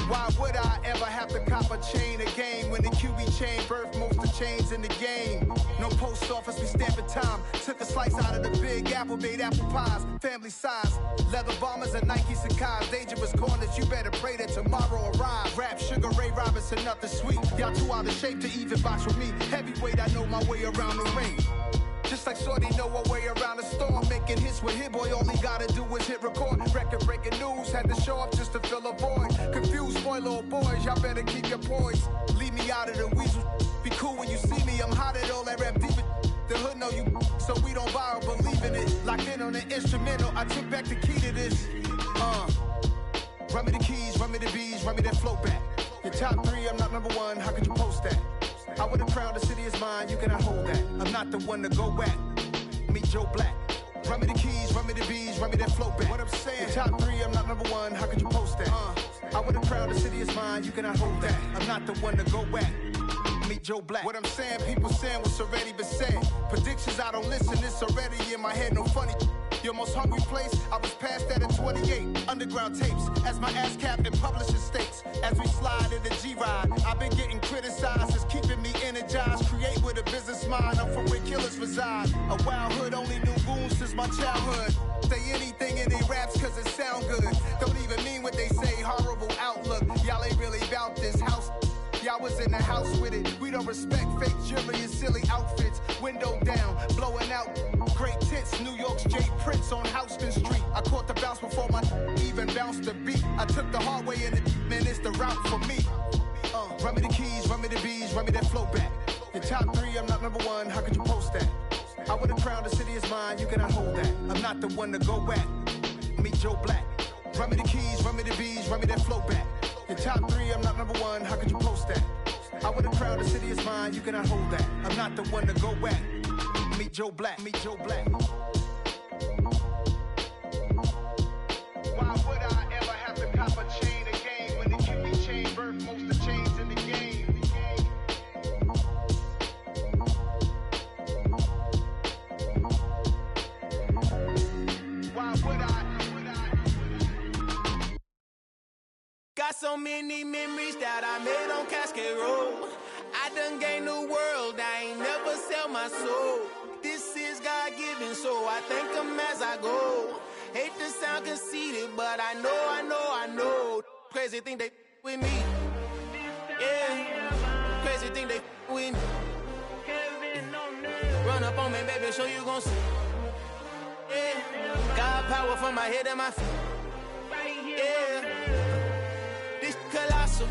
Why would I ever have to cop a chain again when the QB chain birthed most of chains in the game? No post office, we stamping time. Took a slice out of the big apple, made apple pies, family size. Leather bombers and Nike Sacai's. Dangerous corners, you better pray that tomorrow arrives. Rap, Sugar Ray Robinson, nothing sweet. Y'all too out of shape to even box with me. Heavyweight, I know my way around the ring. Just like Shorty know her way around the storm. Making hits with Hit Boy, all he gotta do is hit record. Record-breaking news, had to show up just to fill a void. Confused, spoiled little boys, y'all better keep your poise. Leave me out of the weasel. Be cool when you see me, I'm hot at all that rap deep. The hood know you, so we don't borrow, believe in it. Locked in on the instrumental, I took back the key to this. Run me the keys, run me the bees, run me that flow back. Your top 3, I'm not number 1, how could you post that? I would have crowned the city is mine, you cannot hold that. I'm not the one to go back. Meet Joe Black. Run me the keys, run me the bees, run me that flow back. What I'm saying, your top 3, I'm not number 1, how could you post that? I would have crowned the city is mine, you cannot hold that. I'm not the one to go back. Meet Joe Black. What I'm saying, people saying what's already been said. Predictions, I don't listen, it's already in my head, no funny. Your most hungry place, I was past that at 28. Underground tapes, as my ass cap in publishing states. As we slide in the G-Ride, I've been getting criticized, it's keeping me energized. Create with a business mind, I'm from where killers reside. A wild hood, only knew goons since my childhood. Say anything in they raps cause it sound good. Don't even mean what they say, horrible outlook. Y'all ain't really about this house. Y'all was in the house with it. We don't respect fake jewelry and silly outfits. Window down, blowing out great tits. New York's J. Prince on Houston Street. I caught the bounce before my even bounced the beat. I took the hard way and man, it's the route for me. Run me the keys, run me the bees, run me that flow back. Your top 3, I'm not number 1, how could you post that? I would have crowned the city is mine, you cannot hold that. I'm not the one to go back. Meet Joe Black. Run me the keys, run me the bees, run me that flow back. Your top 3, I'm not number 1, how could you post that? I would have crowned the city is mine, you cannot hold that. I'm not the one to go back. Meet Joe Black, meet Joe Black. Why would I ever have to cop a chain again when the QB chain birthed most of chains in the game? Why would I? Got so many memories that I made on Cascade Road. I done gained the world, I ain't never sell my soul. This is God-given, so I thank him as I go. Hate to sound conceited, but I know. Crazy thing they with me. Yeah, crazy thing they with me. Run up on me, baby, show you gon' see. Yeah, God power from my head and my feet. Yeah. Colossal.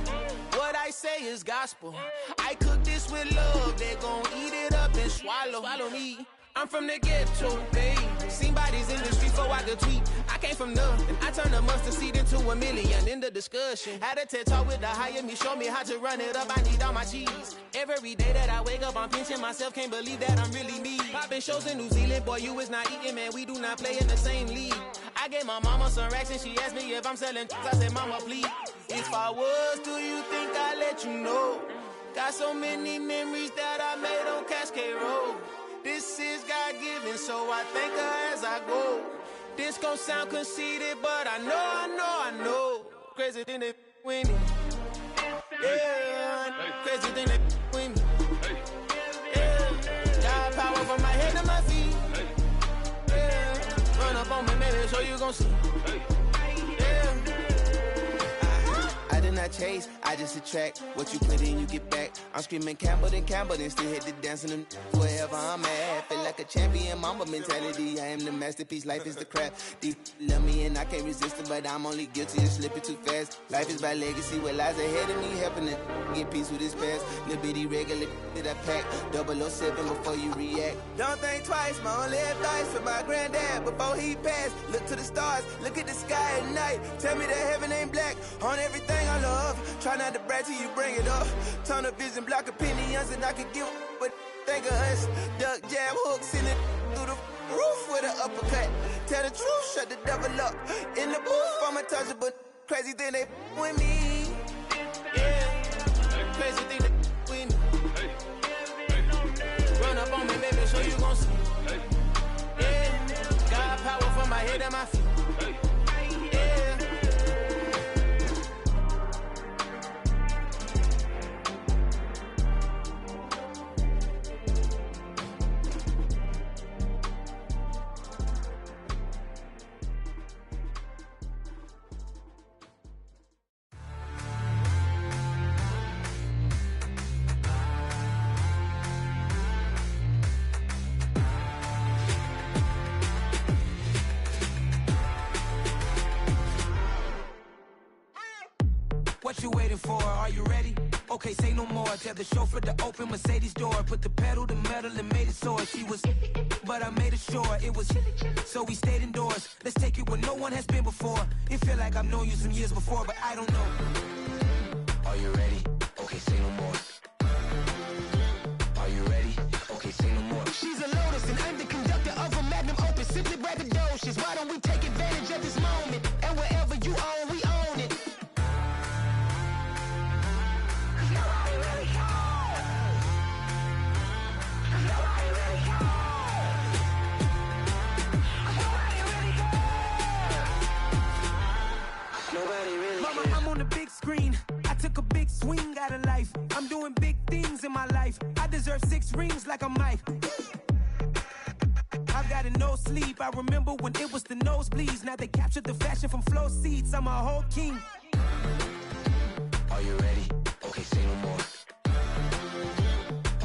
What I say is gospel. I cook this with love. They gon' eat it up and swallow me. I'm from the ghetto, babe. Seen bodies in the street before I could tweet. I came from nothing. I turned a mustard seed into $1 million in the discussion. Had a TED talk with the higher me, show me how to run it up. I need all my cheese. Every day that I wake up, I'm pinching myself. Can't believe that I'm really me. Popping shows in New Zealand, boy, you is not eating, man. We do not play in the same league. I gave my mama some racks and she asked me if I'm selling. I said, mama, please. If I was, do you think I'd let you know? Got so many memories that I made on Cascade Road. This is God-given, so I thank her as I go. This gon' sound conceited, but I know. Crazy thing they with me. Yeah, crazy thing they with me. Yeah, got power from my head to my feet. Yeah, run up on me, maybe, so you gon' see. Yeah. not chase, I just attract. What you put in, you get back. I'm screaming Campbell, then still hit the dancing and wherever I'm at. Feel like a champion, mamba mentality. I am the masterpiece, life is the crap. Deep love me and I can't resist it, but I'm only guilty of slipping too fast. Life is by legacy, what lies ahead of me, helping it get peace with this past. Little bitty regular that I pack, 007 before you react. Don't think twice, my only advice for my granddad before he passed. Look to the stars, look at the sky at night. Tell me that heaven ain't black on everything I love. Try not to brag till you bring it up. Tunnel vision, block opinions, and I could give but think of us. Duck jab hooks in it through the roof with an uppercut. Tell the truth, shut the devil up. In the booth, I'm untouchable. Crazy thing they with me. Yeah, crazy thing they with me. Run up on me, baby, so you gon' see. Yeah, got power from my head and my feet. Yeah. What you waiting for? Are you ready? Okay, say no more. Tell the chauffeur to open Mercedes door. Put the pedal to metal and made it soar. She was, but I made it sure it was. So we stayed indoors. Let's take it where no one has been before. It feel like I've known you some years before, but I don't know. Are you ready? Okay, say no more. Are you ready? Okay, say no more. She's a Lotus and I'm the conductor of a magnum opus. Simply braggadocious. Why don't we take advantage of this moment? And wherever you own, we own it. Mama, I'm on the big screen. I took a big swing out of life. I'm doing big things in my life. I deserve 6 rings like a Mike. I've got no sleep. I remember when it was the nosebleeds. Now they captured the fashion from flow seats. I'm a whole king. Are you ready? Okay, say no more.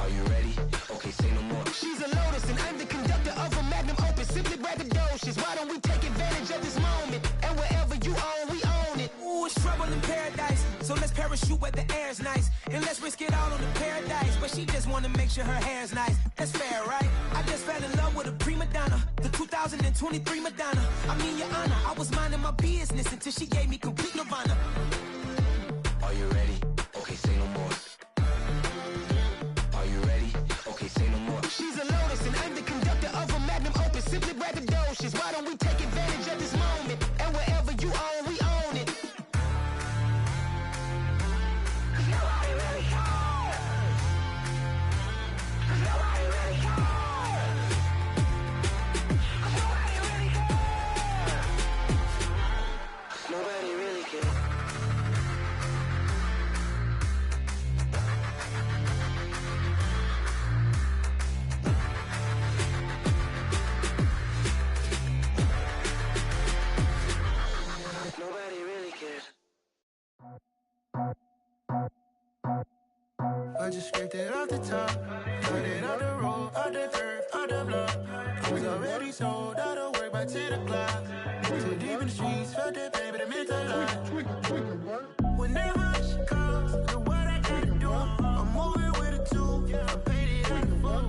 Are you ready? Okay, say no more. She's a Lotus and I'm the conductor of a magnum opus. Simply braggadocious. Why don't we take advantage of this moment? And wherever you own, we own it. Ooh, it's trouble in paradise. So let's parachute where the air's nice. And let's risk it all on the paradise. But she just wanna make sure her hair's nice. That's fair, right? I just fell in love with a prima donna. The 2023 Madonna. I mean, your honor, I was minding my business until she gave me complete nirvana. Are you ready? Okay, say no more. Are you ready? Okay, say no more. She's a Lotus and I'm the conductor of a magnum opus. Simply braggadocious. Why don't we take advantage of this moment? And wherever you own, we own it. Nobody really cares. Nobody really cares. Nobody really cares. Nobody really cares. Nobody really cares. I just scraped it off the top, cut it out the road, out the curve, out the block. I was already sold, out of work by 10 o'clock. Too deep in the streets, felt that pain, but it meant a lot. Whenever she calls, know what I gotta do. I'm moving with a tool, I'm painted like a fool.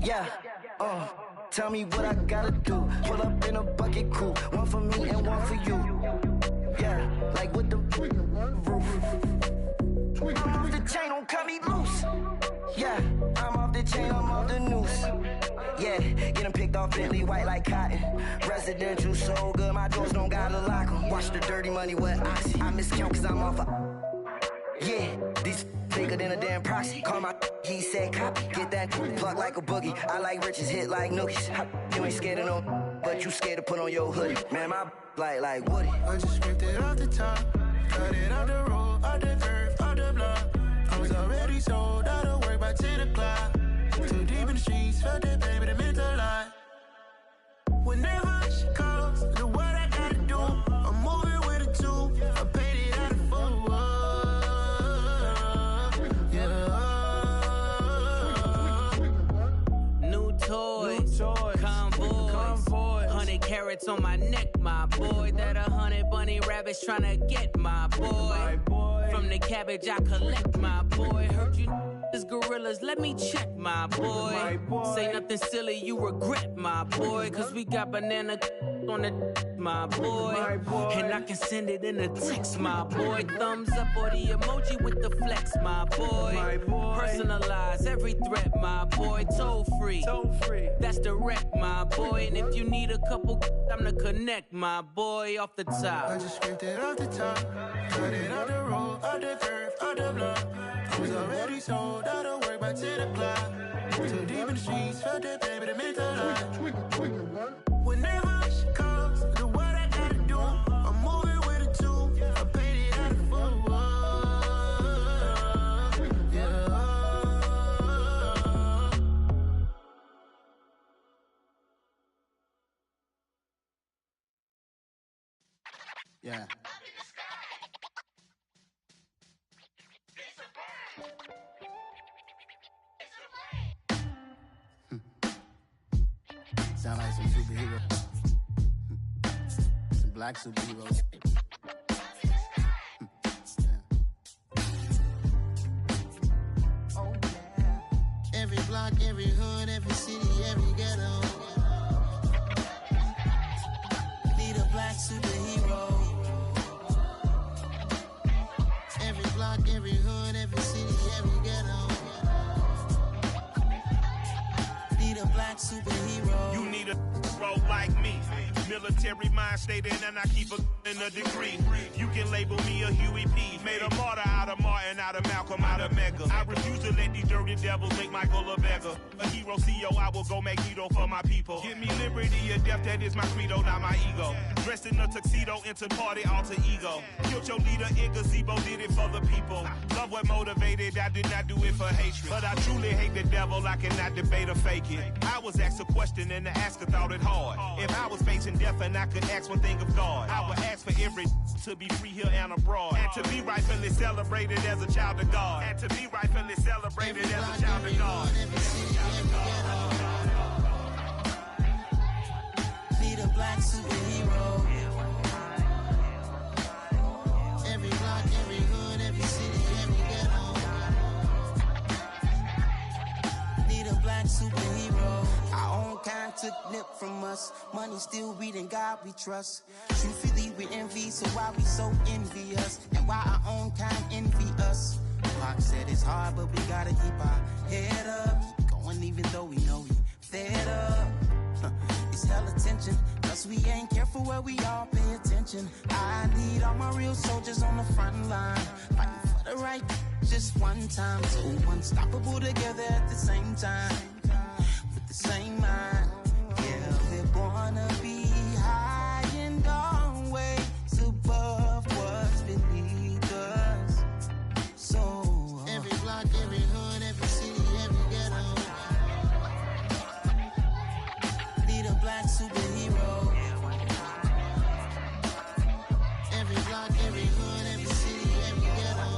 Yeah, tell me what I gotta do. Pull up in a bucket crew, one for me and one for you. Yeah, like with the roof. I'm off the chain, don't cut me loose. Yeah, I'm off the chain, I'm off the noose. Yeah, get them picked off Bentley, white like cotton. Residential so good, my doors don't gotta lock them. Watch the dirty money with oxy. I miscount cause I'm off a... Yeah, these bigger than a damn proxy. Call my he said copy. Get that plug like a boogie. I like riches, hit like nookies. You ain't scared of no, but you scared to put on your hoodie. Man, my like Woody. I just scraped it off the top, cut it out the road, out the curve, out the block. I was already sold, out of work by 10 o'clock. Too deep in the streets, felt that pain, but it meant a lot. Whenever carats on my neck, my boy. That 100 bunny rabbits tryna get, my boy. From the cabbage I collect, my boy. Heard you is gorillas, let me check, my boy. Say nothing silly, you regret, my boy. Cause we got banana on the my boy. And I can send it in a text, my boy. Thumbs up or the emoji with the flex, my boy. Personalize every threat, my boy. Toll free. That's direct, my boy. And if you need a couple, I'm to connect, my boy, off the top. I just scraped it off the top, cut it out the road, out the curve, out the block. I was already sold, out of work by 10 o'clock. Too deep in the streets, felt that baby, the mental lie. Whenever she calls, do what I gotta do. I'm moving with a two, I paid it out of full. Yeah. Sound like some superheroes. Some black superheroes. Oh, yeah. Every block, every hood, every city, every ghetto. Need a black superhero. Every block, every hood, every city, every ghetto. Need a black superhero. You need a role like me. Military mind stated, and I keep a in a degree. You can label me a Huey P. Made a martyr out of Martin, out of Malcolm, out of Mega. I refuse to let these dirty devils make Michael a beggar. A hero CEO, I will go Magneto for my people. Give me liberty or death, that is my credo, not my ego. Dressed in a tuxedo, into party, alter ego. Killed your leader in gazebo, did it for the people. Love what motivated, I did not do it for hatred. But I truly hate the devil, I cannot debate or fake it. I was asked a question and the asker thought it hard. If I was facing death and I could ask one thing of God, I would ask for every to be free here and abroad. And to be rightfully celebrated as a child of God. And to be rightfully celebrated as a child of God. Need a black superhero. Every block, every hood, every city, every ghetto. Need a black superhero. Our own kind took nip from us. Money still reading God we trust. Truthfully we envy, so why we so envious? And why our own kind envy us? Pac said it's hard, but we gotta keep our head up. Keep going even though we know we fed up. It's hella tension, plus we ain't careful where we all pay attention. I need all my real soldiers on the front line, fighting for the right just one time. So unstoppable together at the same time, with the same mind. Yeah, we're gonna be high and always above what's beneath us. So every block, every hood, every city, every ghetto. Need a black superhero. Every block, every hood, every city, every ghetto.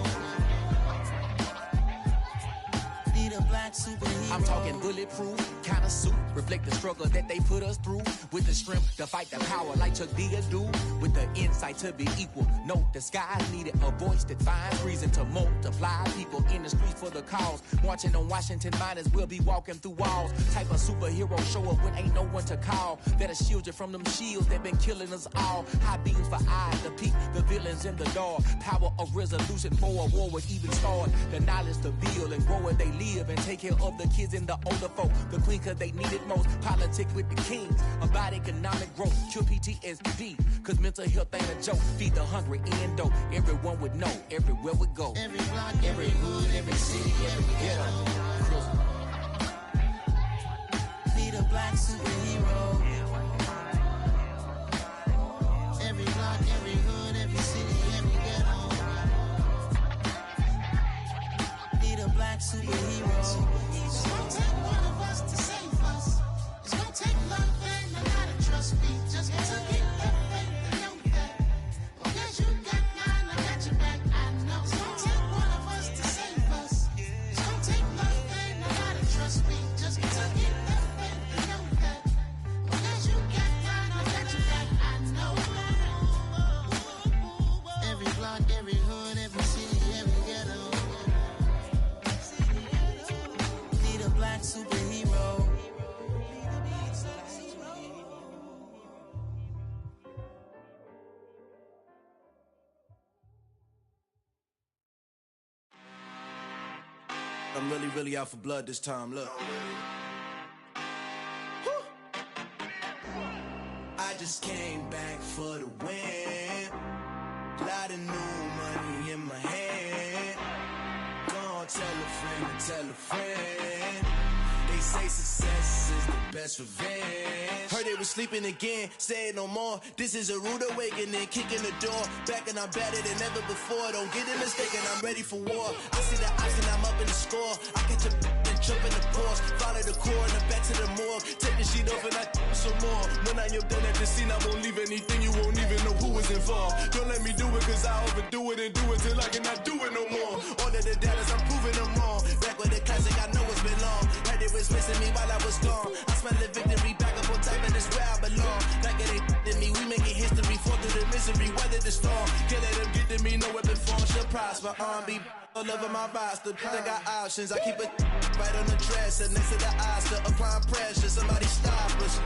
Need a black superhero. I'm talking bulletproof kind of suit, reflect the struggle that they put us through. With the strength to fight the power like Chuck D do. With the insight to be equal. No disguise needed, a voice that finds reason to multiply. People in the streets for the cause. Marching on Washington miners will be walking through walls. Type of superhero show up when ain't no one to call. That'll shield you from them shields that been killing us all. High beams for eyes to peek the villains in the dark. Power of resolution for a war would even start. The knowledge to build and grow where they live and take care of the kids and the older folk. The queen cause they need it most. Politics with the kings. About economic growth. Cure PTSD. Cause mental health ain't a joke. Feed the hungry and dope. Everyone would know. Everywhere we go. Every block, every hood, every city, every ghetto. Need a black superhero. Every block, every hood, every city, every ghetto. Need a black superhero. It's gonna take one of us to save us. It's gonna take love and a lot of trust. We just got to get that faith and know that. Because you got mine, I got your back, I know. It's gonna take one of us to save us. It's gonna take love and I'm really, really out for blood this time. Look. I just came back for the win. Lot of new money in my hand. Gonna tell a friend and tell a friend. They say success is the best revenge. Heard they was sleeping again, say it no more. This is a rude awakening, kicking the door. Back and I'm better than ever before. Don't get it mistaken, I'm ready for war. I see the option, I'm up in the score. I catch a and jump in the Porsche. Follow the core and the back to the morgue. Take the sheet off and I some more. When I am done at the scene, I won't leave anything. You won't even know who was involved. Don't let me do it, cause I overdo it and do it till I cannot do it no more. All of the data, I'm proving them wrong. Back with the classic, I know it's been long. Heard it was missing me while I was gone. I smell the victory back up on top, and it's where I belong. Like it ain't to me, we making history. Fall through the misery, weather the storm. Can't let them get to me, no weapon form should prosper. Be all over my roster. I got options, I keep it right on the dresser. Next to the Oscar, applying pressure. Somebody stop us.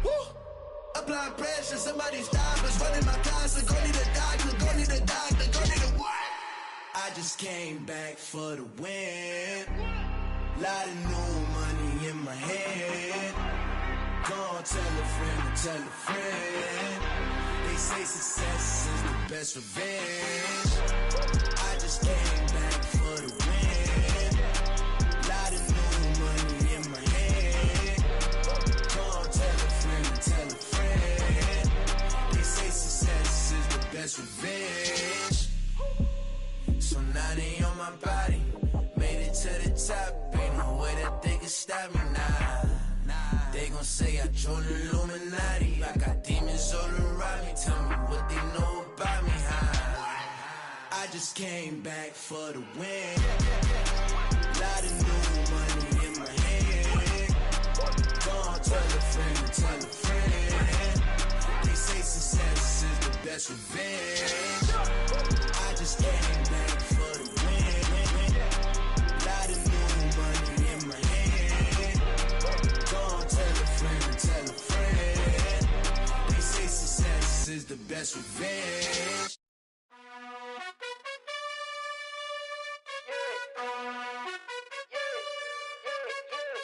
Woo! Applying pressure, somebody stop us. Running my closet, go need a doctor, go need a doctor, go need a what? I just came back for the win. Lot of new money in my head. Gonna tell a friend and tell a friend. They say success is the best revenge. I just came back for the win. Lot of new money in my head. Gonna tell a friend and tell a friend. They say success is the best revenge. So now they on my body. Made it to the top, ain't no way that they can stop me now. They gon' say I joined the Illuminati. I got demons all around me. Tell me what they know about me, huh? I just came back for the win. Lot of new money in my hand. Gonna tell a friend and tell a friend. They say success is the best revenge. I just came back for the win. Lot of new money in my hand. Gonna tell a friend and tell a friend. They say success is the best revenge.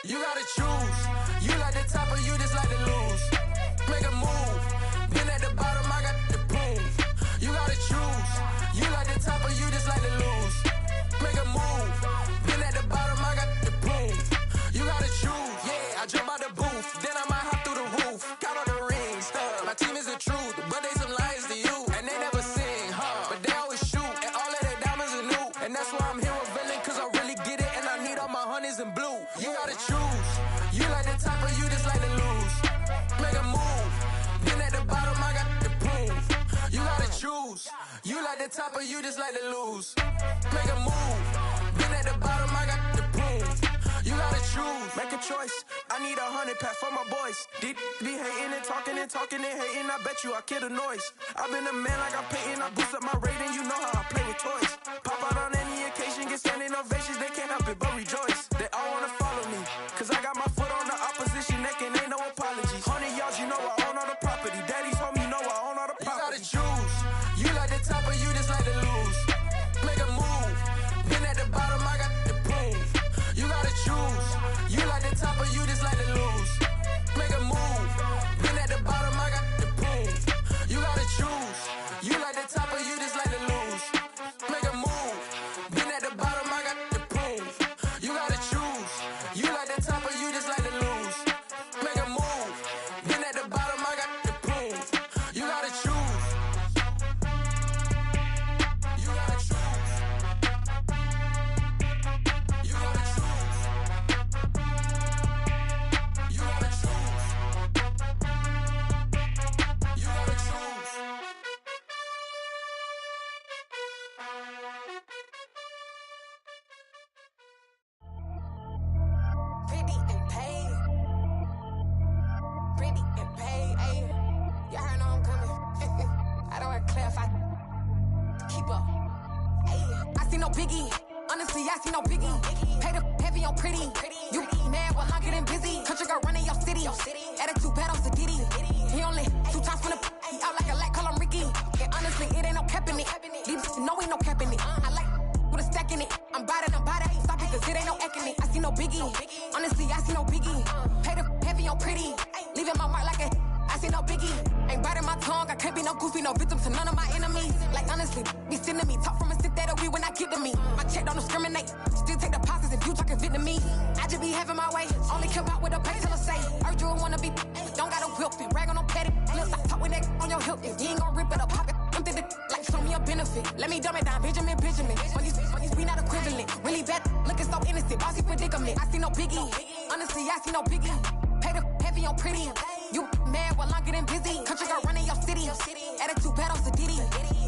You gotta choose. You like the top or you just like to lose. Make a move. Been at the bottom, I got the proof. You gotta choose. You like the top or you just like to lose. Make a move. Been at the bottom, I got the proof. You gotta choose. Yeah, I jump out the booth. Then I might hop through the roof. Count all the rings. My team is the truth, but they some liars to you. And they never sing, but they always shoot. And all of their diamonds are new. And that's why I'm here revealing, cause I really get it. And I need all my honeys in blue. You gotta choose. You like the top or you just like to lose. Make a move. Been at the bottom, I got the proof. You gotta choose. You like the top or you just like to lose. Make a move. Been at the bottom, I got the proof. You gotta choose. Make a choice. I need 100 pack for my boys. Be hating and talking and talking and hating. I bet you I kill the noise. I've been a man like I'm Peyton. I boost up my rating. You know how I play with toys. Pop out on any occasion, get standing ovations. They can't help it but rejoice. They all wanna follow me, cause I got my foot on the opposition neck and ain't no apologies. 100 yards, you know I own all the property. Daddy's home, you know I own all the property. You gotta choose. You like the top or you just like to lose. Make a move. Been at the bottom, I got the proof. You gotta choose. You like the top or you just like to lose. Make a move. Been at the bottom, I got the proof. You gotta choose. You like the top or you just like to lose. Make a move. Been at the bottom, I got the proof. You gotta choose. You like the top or you just like to lose. Make a move. Been at the bottom, I got the proof. You gotta choose. You gotta choose. You gotta choose. You gotta choose. You gotta choose. Pretty and paid. Pretty and paid, ayy. Y'all heard know I'm coming. I don't want to clarify. Keep up. Ayy. I see no biggie. Honestly, I see no biggie. Pay the heavy on pretty. You mad when I'm getting busy. Country girl running your city. Attitude bad on Sadiddy. He only 2 times from the he out like a light, call him Ricky. And honestly, it ain't no cap in it. These know ain't no cap in it. I like with a stack in it. I'm bad at stop it, cause it ain't no biggie. Honestly, I see no biggie. Pay the heavy on pretty. Leaving my mark like I see no biggie. Ain't biting my tongue, I can't be no goofy, no victim to none of my enemies. Like honestly, be sending me. Talk from a stick that'll be when I get to me. My check don't discriminate. Still take deposits if you talking Vietnamese. I just be having my way. Only care about what the pay till I say. Urge you wanna be. Don't gotta whip it. Rag on no petty. Flips, I talk with that on your hip. If you ain't gon' rip it up, pop it. Empty the like show me a benefit. Let me dumb it down, Benjamin. When these we not equivalent. Really bad, looking so innocent. Bossy predicament. I see no biggie. Honestly, I see no biggie. Pay the heavy on pretty. You mad while I'm getting busy. Country girl running your city. Attitude bad on Sadidi.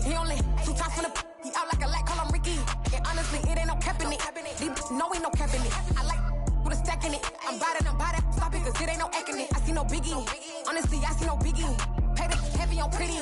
He only 2 times from the he out like a lack, call him Ricky. And honestly, it ain't no cap in it. No, ain't no cap in it. I like with a stack in it. I'm bout it. Stop it, cause it ain't no acting it. I see no biggie. Honestly, I see no biggie. Pay the heavy on pretty.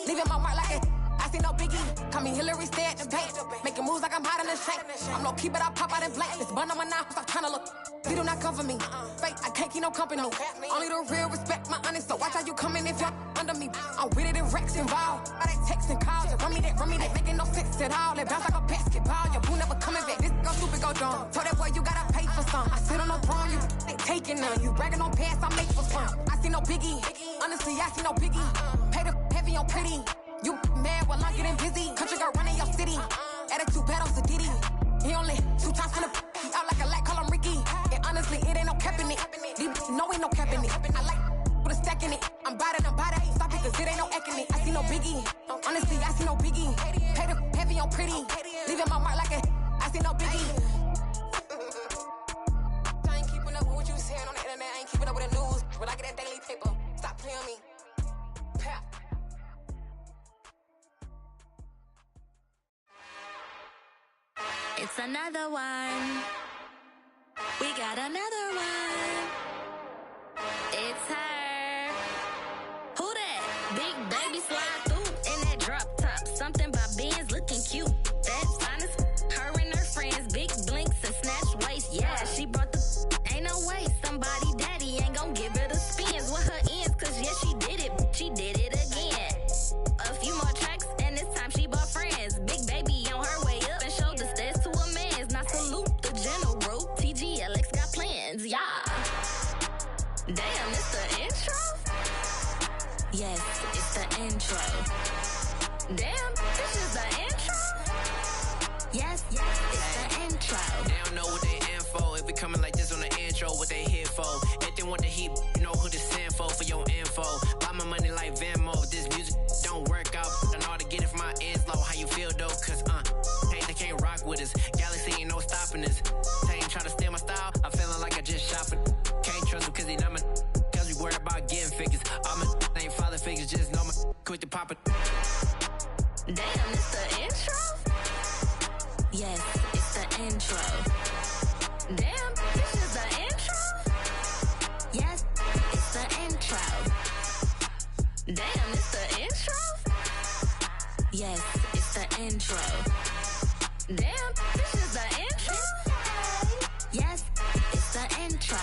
Leaving my mark like I see no biggie. Call me Hillary, stay at the bank. Making moves like I'm hot in the shank. I'm low key, but I pop out in blank. This bun on my knife, stop trying to look. They do not come for me. Fake, I can't keep no company. Only the real respect my honest. So watch how you coming if you're under me. I'm with it in Rex involved. All that text and calls. Run me that. Making no sense at all. They bounce like a basketball. Your boo never coming back. This go stupid, go dumb. Told that boy you gotta pay for some. I sit on no throne, you ain't taking none. You bragging on past, I make for fun. I see no biggie. Honestly, I see no biggie. Pay the heavy on pretty. You mad while I'm getting busy. Country girl running your city. Attitude bad on Sadidi. He only 2 times from the he out like a lack, call him Ricky. And honestly, it ain't no cap in it. No, ain't no cap in it. I like with a stack in it. I'm bout it. Stop it, cause it ain't no acting it. I see no biggie. Honestly, I see no biggie. Pay the heavy on pretty. Leaving my mark like I see no biggie. I ain't keeping up with what you saying on the internet. I ain't keeping up with the news. But I get that daily paper. Stop playing me. Pap. It's another one. We got another one. It's her. Who that? Big baby slide through in that drop top. Something by Benz looking cute. That's honest. Her and her friends, big blinks and snatch waist. Yeah, she brought the. Ain't no way somebody daddy ain't gon' give her the spins with her ends. Cause yeah, she did it. She did it again. A few more tracks and this time she bought friends. Big baby on her way up and showed the stairs to a man's. Now salute the general. TGLX got plans, yeah. Damn, it's the intro? Yes, it's the intro. Damn, this is the intro? Yes, it's the intro. They don't know what they in for. If we coming like this on the intro, what they here for? If they want the heat, you know who to send for your info. Buy my money like Venmo. If this music don't work out, I know how to get it from my ends low. How you feel though? Cause hey, they can't rock with us. Galaxy ain't no stopping this. They ain't trying to steal my style. I'm feeling like I just shopping. Can't trust them cause they not my. Cause we worried about getting figures. All my ain't father figures, just know my quick to pop it. Damn, it's the intro? Yes, it's the intro. Damn, this is the intro? Yes, it's the intro. Damn, it's the intro? Yes, it's the intro. Damn, this is the intro? Yes, it's the intro.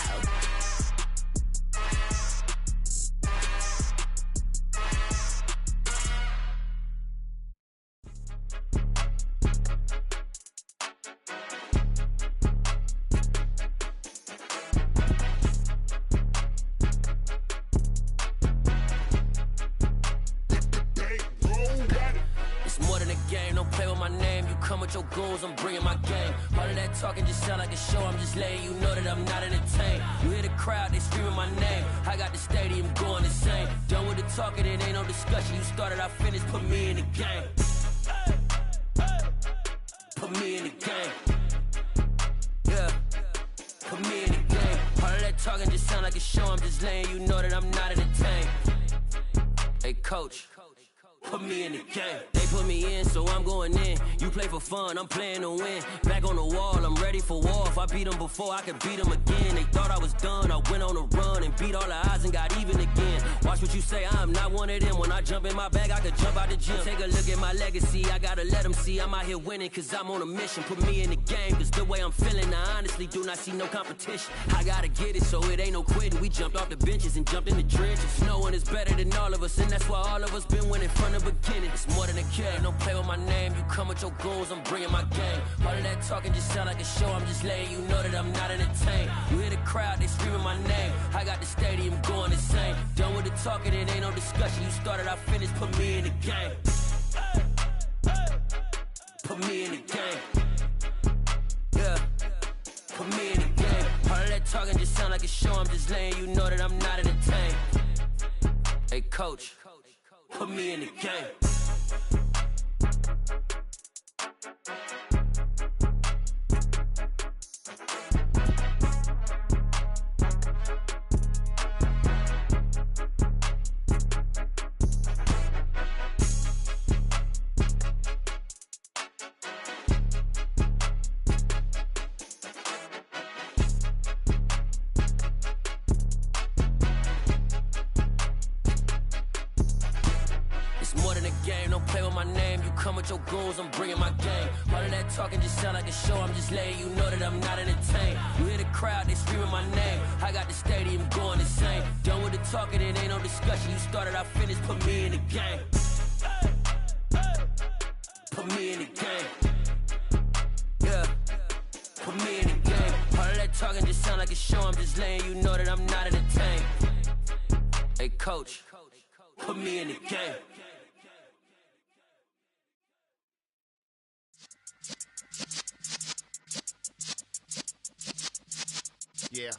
Your goons, I'm bringing my game. All of that talking just sound like a show. I'm just letting you know that I'm not entertained. You hear the crowd, they screaming my name. I got the stadium going insane. Done with the talking, it ain't no discussion. You started, I finished, put me in the game. Put me in the game. Yeah, put me in the game. All of that talking just sound like a show. I'm just letting you know that I'm not entertained. Hey, coach. Put me in the game. They put me in, so I'm going in. You play for fun, I'm playing to win. Back on the wall, I'm ready for war. If I beat them before, I can beat them again. They thought I was done, I went on a run and beat all the odds and got even again. Watch what you say, I'm not one of them. When I jump in my bag, I could jump out the gym. Take a look at my legacy, I gotta let them see I'm out here winning, cause I'm on a mission. Put me in the game, cause the way I'm feeling, I honestly do not see no competition. I gotta get it, so it ain't no quitting. We jumped off the benches and jumped in the trenches. No one is better than all of us, and that's why all of us been winning from the beginning. It's more than a game, don't play with my name. You come with your goons, I'm bringing my game. All of that talking just sound like a show, I'm just letting you know that I'm not entertained. You hear the crowd, they screaming my name. I got the stadium going insane. Done with the talking, it ain't no discussion. You started, I finished, put me in the game. Put me in the game. Yeah, put me in the game. All of that talking just sound like a show, I'm just letting you know that I'm not entertained. Hey coach, put me in the game. Your goons, I'm bringing my game. All of that talking just sound like a show, I'm just letting you know that I'm not entertained. You hear the crowd, they screaming my name. I got the stadium going insane. Done with the talking, it ain't no discussion. You started, I finished, put me in the game. Put me in the game. Yeah, put me in the game. All of that talking just sound like a show, I'm just letting you know that I'm not entertained. Hey coach, put me in the game. Yeah.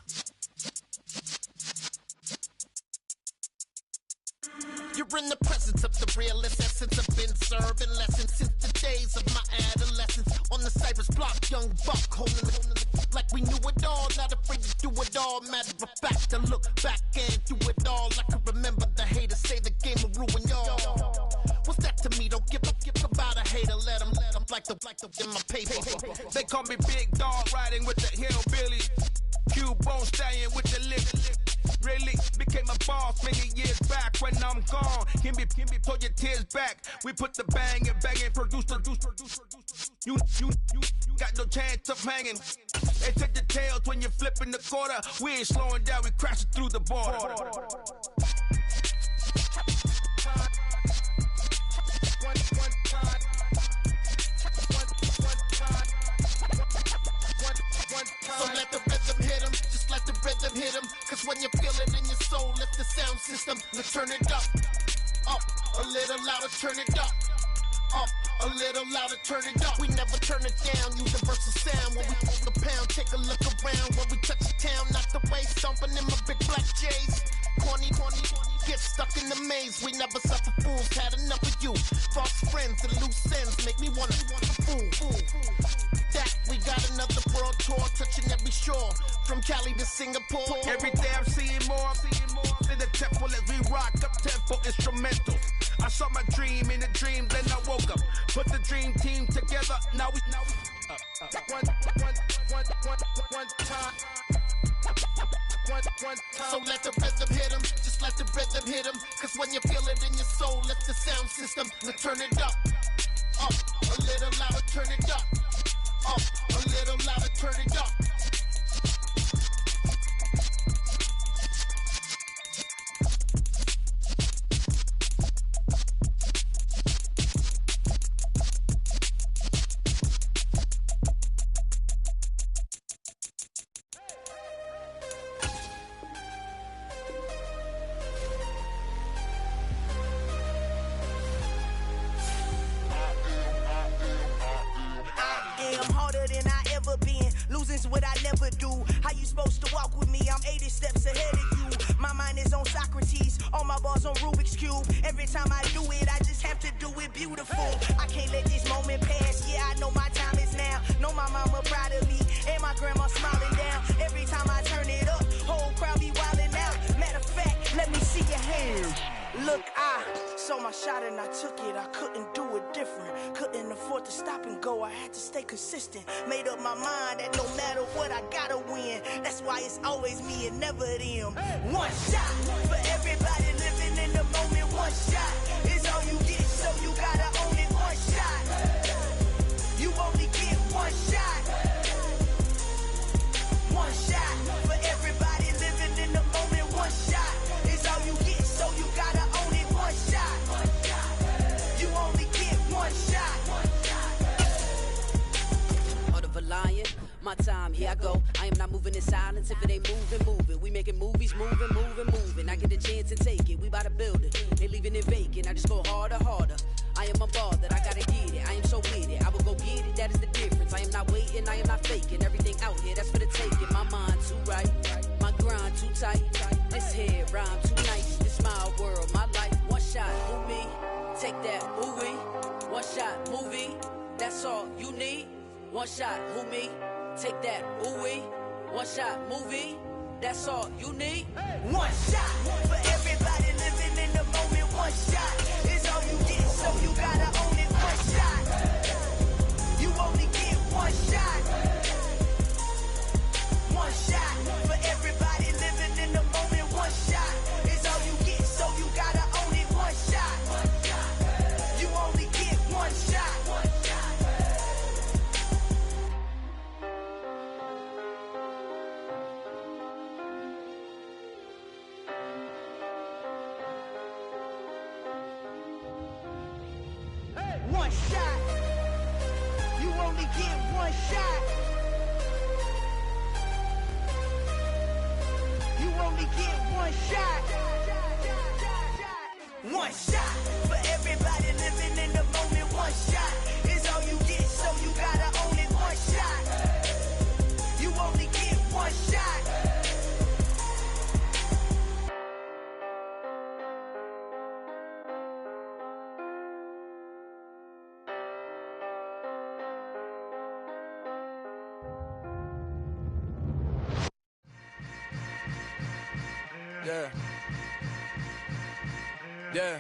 You're in the presence of the realest essence. I've been serving lessons since the days of my adolescence. On the Cypress block, young buck holding it like we knew it all. Not afraid to do it all. Matter of fact, to look back and do it all. I can remember the haters say the game will ruin y'all. What's that to me? Don't give about a hater. Let them like the in my paper. They call me Big Dog, riding with the hillbillies. Q-Bone stallion with the lip. Really became a boss many years back. When I'm gone, can be pull your tears back. We put the bang and produce. You got no chance of hanging. They take the tails when you're flipping the quarter. We ain't slowing down, we crashing through the border. So let the rhythm hit him, just let the rhythm hit him. Cause when you feel it in your soul, lift the sound system, let's turn it up. Up, a little louder, turn it up. Up, a little louder, turn it up. We never turn it down, universal sound. When we hold the pound, take a look around. When we touch the town, not the way, stomping in my big black J's. Corny, get stuck in the maze. We never suffer fools, had enough of you. False friends and loose ends make me wanna fool. That we got another world tour, touching every shore, from Cali to Singapore. Every day I'm seeing more in the temple as we rock up tempo instrumentals. I saw my dream in a dream, then I woke up. Put the dream team together, now we one time. So let the rhythm hit him, just let the rhythm hit him. Cause when you feel it in your soul, lift the sound system, let's turn it up. Up, a little louder, turn it up. Up, a little louder, turn it up. What I never do. How you supposed to walk with me? I'm 80 steps ahead of you. My mind is on Socrates, all my bars on Rubik's Cube. Every time I do it, I just have to do it beautiful. I can't let this moment pass. Yeah, I know my time is now. Know my mama proud of me, and my grandma smiling down. Every time I turn it up, whole crowd be wildin' out. Matter of fact, let me see your hands. Look, I saw my shot and I took it. I couldn't do it different. Couldn't afford afford to stop and go. I had to stay consistent. Made up my mind that no matter what, I gotta win. That's why it's always me and never them. One shot for everybody living in the moment. One shot is all you get, so you gotta own it. One shot. You only get one shot. One shot for everybody living in the moment. One shot is all you get, so you gotta own it. One shot. You only get one shot. Order of a lion, my time, here I go. I am not moving in silence. If it ain't moving, moving. We making movies, moving, moving, moving. I get a chance to take it. We bout to build it. They leaving it vacant. I just go harder, harder. I am unbothered, I gotta get it. I am so with it. I will go get it, that is the difference. I am not waiting, I am not faking. Everything out here, that's for the taking. My mind too right, my grind too tight. This head rhyme too nice. This my world, my life. One shot, who me? Take that, who we? One shot, movie. That's all you need. One shot, who me? Take that, who we? One shot, movie. That's all you need. One shot for everybody living in the moment. One shot is all you get, so you gotta own it. One shot. You only get one shot. One shot for everybody living in the moment. One shot is all you get, so you gotta own it. One shot. You only get one shot. One shot. You only get one shot. You only get one shot. One shot for everybody living in the moment. One shot is all you get, so you gotta own it. One shot. You only get one shot. Yeah. Yeah.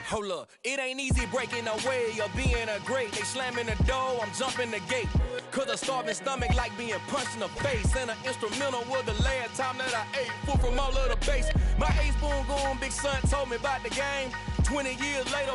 Hold up, it ain't easy breaking away or being a great. They slamming the door, I'm jumping the gate. Cause a starving stomach like being punched in the face. And an instrumental was the last time that I ate. Food from all of the bass. My ace boom goon, big son told me about the game. 20 years later,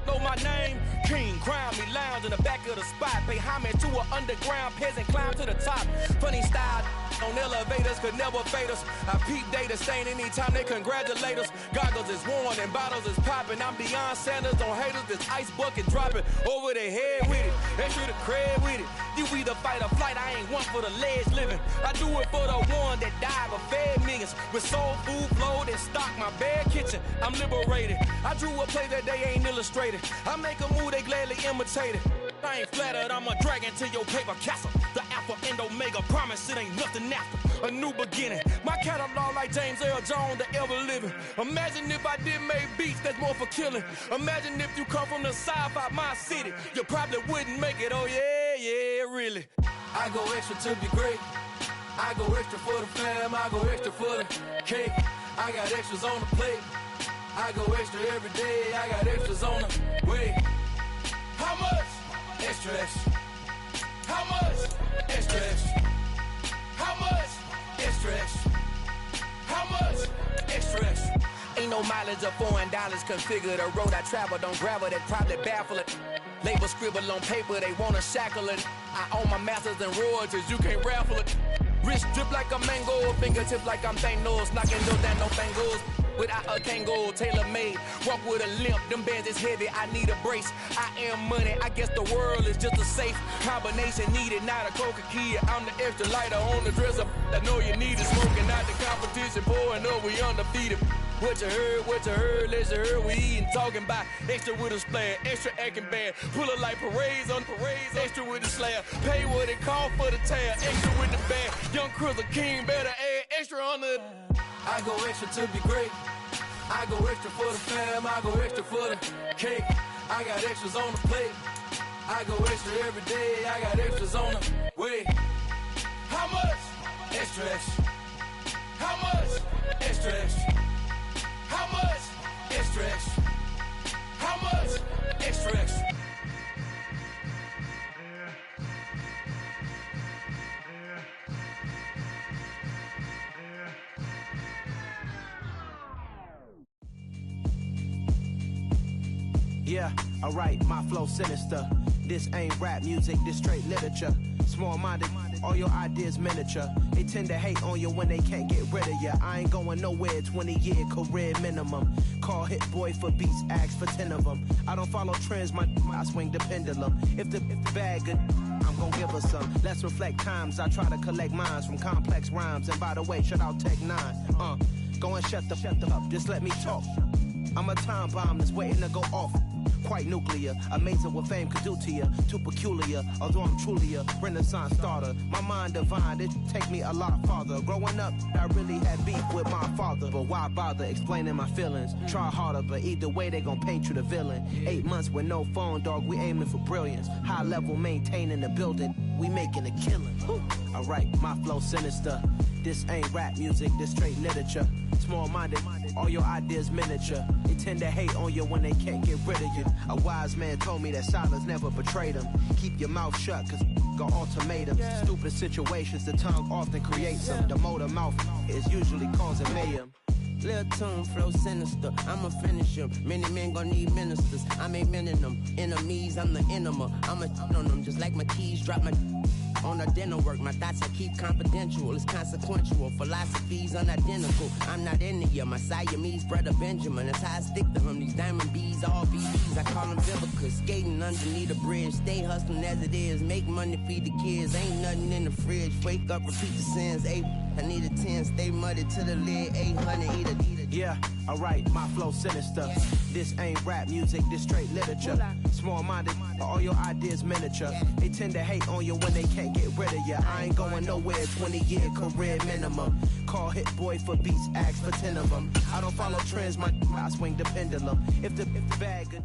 know my name. King, crown me, lounge in the back of the spot. Pay homage to an underground peasant, climb to the top. Funny style on elevators could never fade us. I peep data stain anytime they congratulate us. Goggles is worn and bottles is popping. I'm beyond Sanders on haters, this ice bucket dropping over their head with it. Extra the cred with it. You either fight or flight, I ain't one for the ledge living. I do it for the one that died but fed millions. With soul food flowed and stocked my bare kitchen. I'm liberated. I drew a play that they ain't illustrated. I make a move, they gladly imitate it. I ain't flattered, I'm a dragon to your paper castle. The alpha and omega, promise it ain't nothing after. A new beginning. My catalog like James Earl Jones, the ever living. Imagine if I did make beats that's more for killing. Imagine if you come from the south out my city. You probably wouldn't make it, oh yeah, yeah, really. I go extra to be great. I go extra for the fam, I go extra for the cake. I got extras on the plate. I go extra every day, I got extras on the way. How much? Extra, extra. How much? Extra, extra. How much? Extra, extra. How much? Extra, extra. Ain't no mileage of $4 configure the road I travel. Don't gravel, that probably baffle it. Label scribble on paper, they wanna shackle it. I own my masters and royalties, you can't raffle it. Wrist drip like a mango, fingertip like I'm Thanos. Knocking those down, no bangles. Without a Kango, tailor-made. Walk with a limp, them bands is heavy, I need a brace. I am money, I guess the world is just a safe combination needed, not a coca key. I'm the extra lighter on the dresser. I know you need it, smoking out the competition, pouring up, we undefeated. What you heard, let you heard, we eatin', talking about extra with a splash, extra acting bad. Pull it like parades on parades, extra with the slab. Pay what it call for the tab, extra with the bag. Young Crizzle King, better add extra on the. I go extra to be great. I go extra for the fam, I go extra for the cake. I got extras on the plate. I go extra every day, I got extras on the way. How much? Extra, extra. How much? Extra, extra. How much? Extra, extra. Yeah, alright, my flow sinister. This ain't rap music, this straight literature. Small-minded, all your ideas miniature. They tend to hate on you when they can't get rid of you. I ain't going nowhere, 20-year career minimum. Call Hit Boy for beats, ask for 10 of them. I don't follow trends, I swing the pendulum. If the bag good, I'm gon' give her some. Let's reflect times, I try to collect minds from complex rhymes. And by the way, shout out Tech 9. Go and shut the up, just let me talk. I'm a time bomb that's waiting to go off. Quite nuclear, amazing what fame could do to you. Too peculiar, although I'm truly a renaissance starter. My mind divine, it take me a lot farther. Growing up, I really had beef with my father. But why bother explaining my feelings? Try harder, but either way they gon' paint you the villain. 8 months with no phone, dog, we aiming for brilliance. High level maintaining the building, we making a killing. Alright, my flow sinister. This ain't rap music, this straight literature. Small-minded, all your ideas miniature. They tend to hate on you when they can't get rid of you. A wise man told me that silence never betrayed him. Keep your mouth shut, cause got ultimatums. Stupid situations, the tongue often creates them. The motor mouth is usually causing mayhem. Lil' tune, flow sinister, I'ma finish him. Many men gon' need ministers, I'm aiming them. Enemies, I'm the enema, I'ma on them. Just like my keys, drop my on a dinner work. My thoughts I keep confidential, it's consequential. Philosophies unidentical, I'm not into you. My Siamese brother Benjamin, that's how I stick to him. These diamond bees, all BBs, I call them Vivica. Skating underneath a bridge, stay hustling as it is. Make money, feed the kids, ain't nothing in the fridge. Wake up, repeat the sins, I need a 10, stay muddy to the lid, 800, eat a. Yeah, alright, my flow sinister. This ain't rap music, this straight literature. Small-minded, all your ideas miniature. They tend to hate on you when they can't get rid of you. I ain't going nowhere, 20-year career minimum. Call Hit Boy for beats, ask for 10 of them. I don't follow trends, I swing the pendulum. If the bag good.